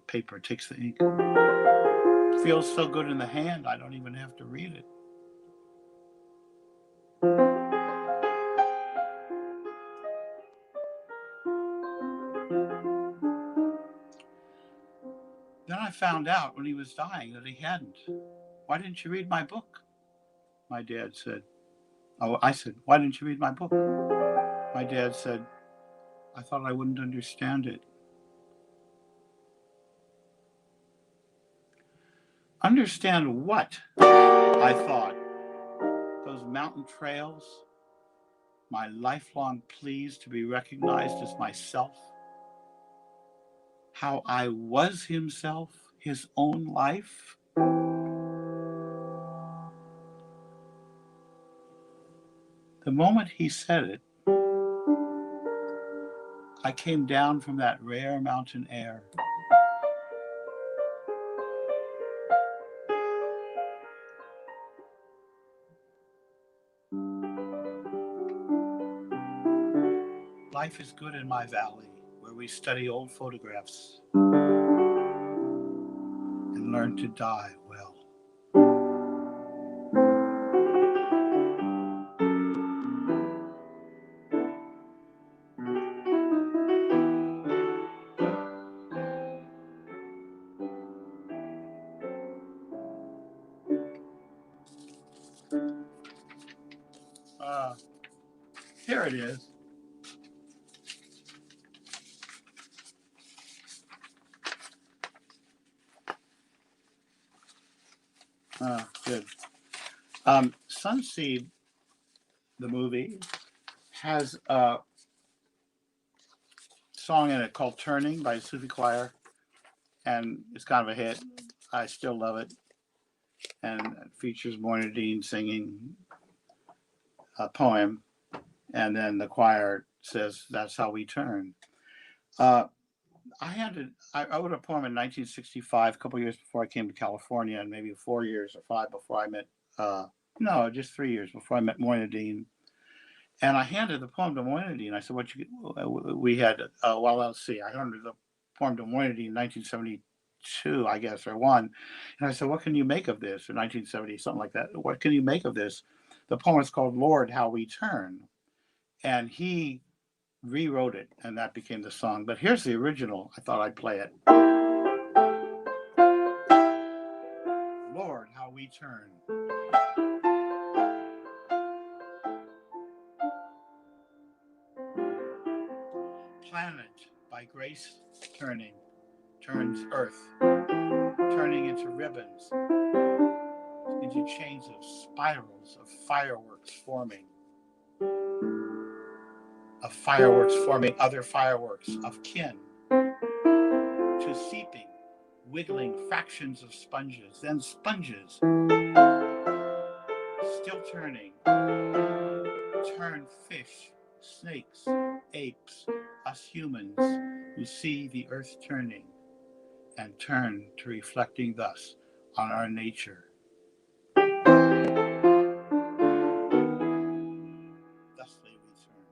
paper takes the ink. It feels so good in the hand, I don't even have to read it. Then I found out when he was dying that he hadn't. Why didn't you read my book? My dad said. Oh, I said, why didn't you read my book? My dad said, I thought I wouldn't understand it. Understand what? I thought. Those mountain trails, my lifelong pleas to be recognized as myself, how I was himself, his own life. The moment he said it, I came down from that rare mountain air. Life is good in my valley, where we study old photographs and learn to die well. Here it is. Good. Sunseed, the movie, has a song in it called Turning by Sufi Choir, and it's kind of a hit. I still love it. And it features Moinadine singing a poem, and then the choir says, that's how we turn. I wrote a poem in 1965, a couple years before I came to California, and maybe 4 years or 5 before I met, just 3 years before I met Moinadine. And I handed the poem to Moinadine. I said, we had, let's see, I handed the poem to Moinadine in 1972, I guess, or 1. And I said, what can you make of this? Or 1970, something like that. What can you make of this? The poem is called Lord, How We Turn. And he rewrote it, and that became the song. But here's the original. I thought I'd play it. Lord, how we turn. Planet by grace turning, turns earth, turning into ribbons, into chains of spirals of fireworks forming other fireworks of kin, to seeping, wiggling fractions of sponges, then sponges, still turning, turn fish, snakes, apes, us humans who see the earth turning and turn to reflecting thus on our nature. Thusly we turn.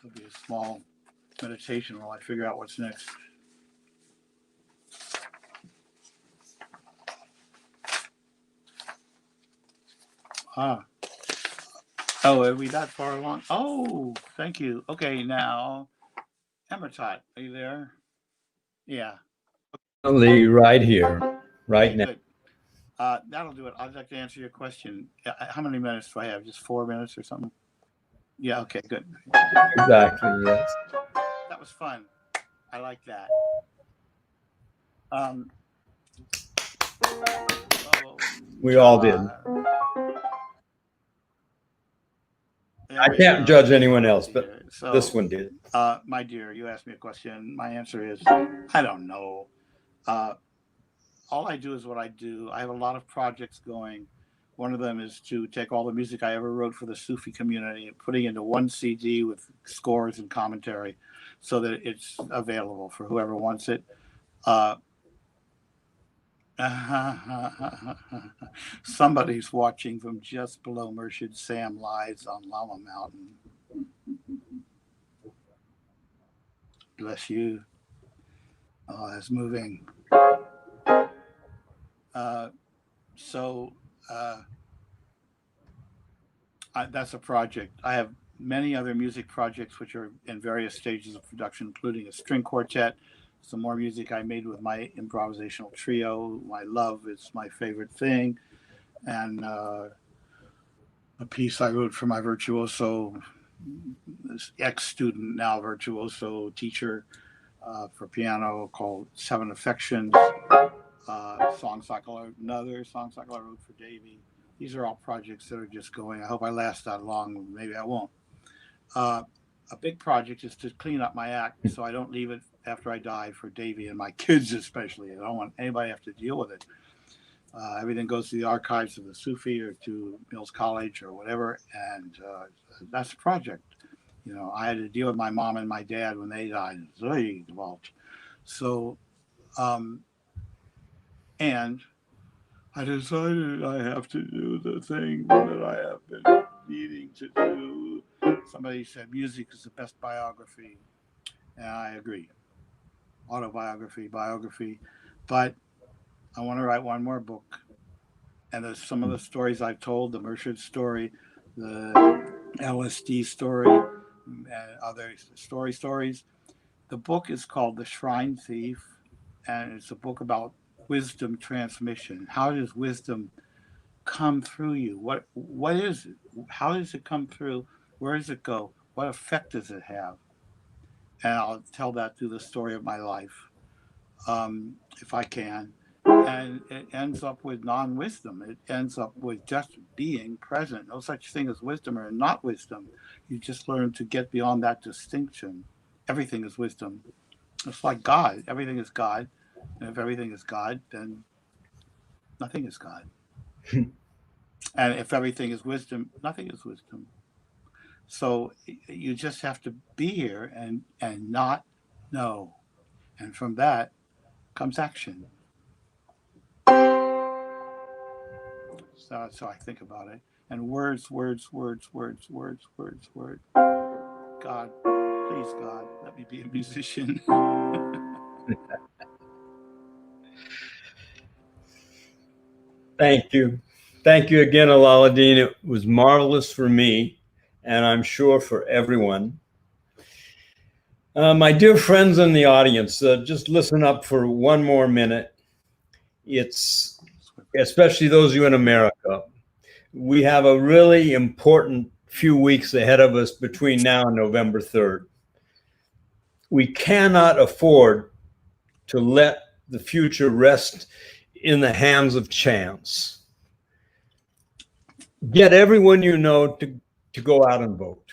It'll be a small meditation while I figure out what's next. Oh, are we that far along? Oh, thank you. Okay, now, Emmertot, are you there? Yeah. Right here, right now. Good. That'll do it. I'd like to answer your question. How many minutes do I have? Just 4 minutes or something? Yeah, okay, good. Exactly, yes. That was fun. I like that. We all did. I can't judge anyone else, but this one did. My dear, you asked me a question. My answer is, I don't know. All I do is what I do. I have a lot of projects going. One of them is to take all the music I ever wrote for the Sufi community and putting into one CD with scores and commentary so that it's available for whoever wants it. Somebody's watching from just below Murshid Sam lies on Lama Mountain. Bless you. Oh, that's moving. That's a project. I have many other music projects which are in various stages of production, including a string quartet, some more music I made with my improvisational trio. My Love is my favorite thing, and a piece I wrote for my virtuoso, this ex-student, now virtuoso teacher for piano called Seven Affections. Another song cycle I wrote for Davey. These are all projects that are just going. I hope I last that long. Maybe I won't. A big project is to clean up my act so I don't leave it after I die for Davey and my kids especially. I don't want anybody to have to deal with it. Everything goes to the archives of the Sufi or to Mills College or whatever, and that's a project. You know, I had to deal with my mom and my dad when they died. So, and I decided I have to do the thing that I have been needing to do. Somebody said music is the best biography, and I agree. Autobiography, biography, but I want to write one more book. And there's some of the stories I've told, the Murshid story, the LSD story, and other stories. The book is called The Shrine Thief, and it's a book about wisdom transmission. How does wisdom come through you? What is it? How does it come through? Where does it go? What effect does it have? And I'll tell that through the story of my life, if I can. And it ends up with non-wisdom. It ends up with just being present. No such thing as wisdom or not wisdom. You just learn to get beyond that distinction. Everything is wisdom. It's like God. Everything is God. And if everything is God, then nothing is God. And if everything is wisdom, nothing is wisdom. So you just have to be here and not know. And from that comes action. So that's how I think about it. And words. God, please, God, let me be a musician. Thank you. Thank you again, Allaudin. It was marvelous for me, and I'm sure for everyone. My dear friends in the audience, just listen up for one more minute. It's especially those of you in America. We have a really important few weeks ahead of us between now and November 3rd. We cannot afford to let the future rest in the hands of chance. Get everyone you know to go out and vote.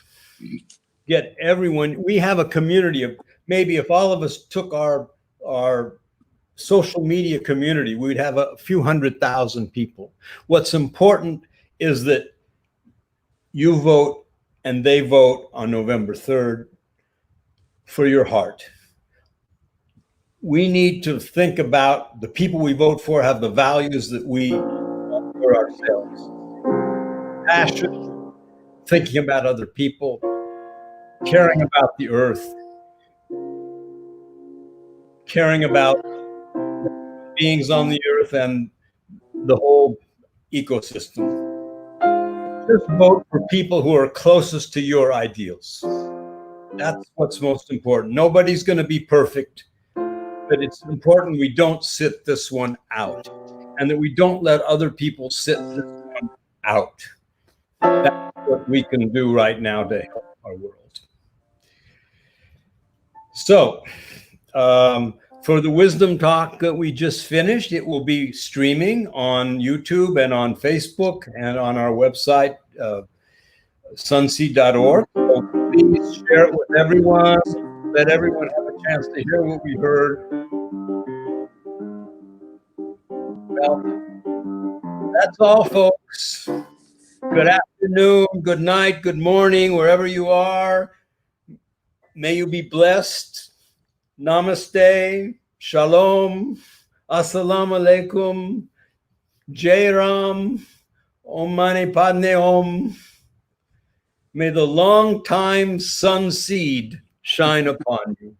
Get everyone. We have a community of, maybe if all of us took our social media community, we'd have a few 100,000 people. What's important is that you vote and they vote on November 3rd for your heart. We need to think about the people we vote for have the values that we want for ourselves. Passion, thinking about other people, caring about the earth, caring about beings on the earth and the whole ecosystem. Just vote for people who are closest to your ideals. That's what's most important. Nobody's going to be perfect, but it's important we don't sit this one out and that we don't let other people sit this one out. That's what we can do right now to help our world. So, for the Wisdom Talk that we just finished, it will be streaming on YouTube and on Facebook and on our website, sunseed.org. So please share it with everyone. Let everyone have a chance to hear what we heard. Well, That's all, folks. Good afternoon, good night, good morning, wherever you are. May you be blessed. Namaste, shalom, assalamu alaikum, jai ram, om mani padme om. May the long time sun seed shine upon you.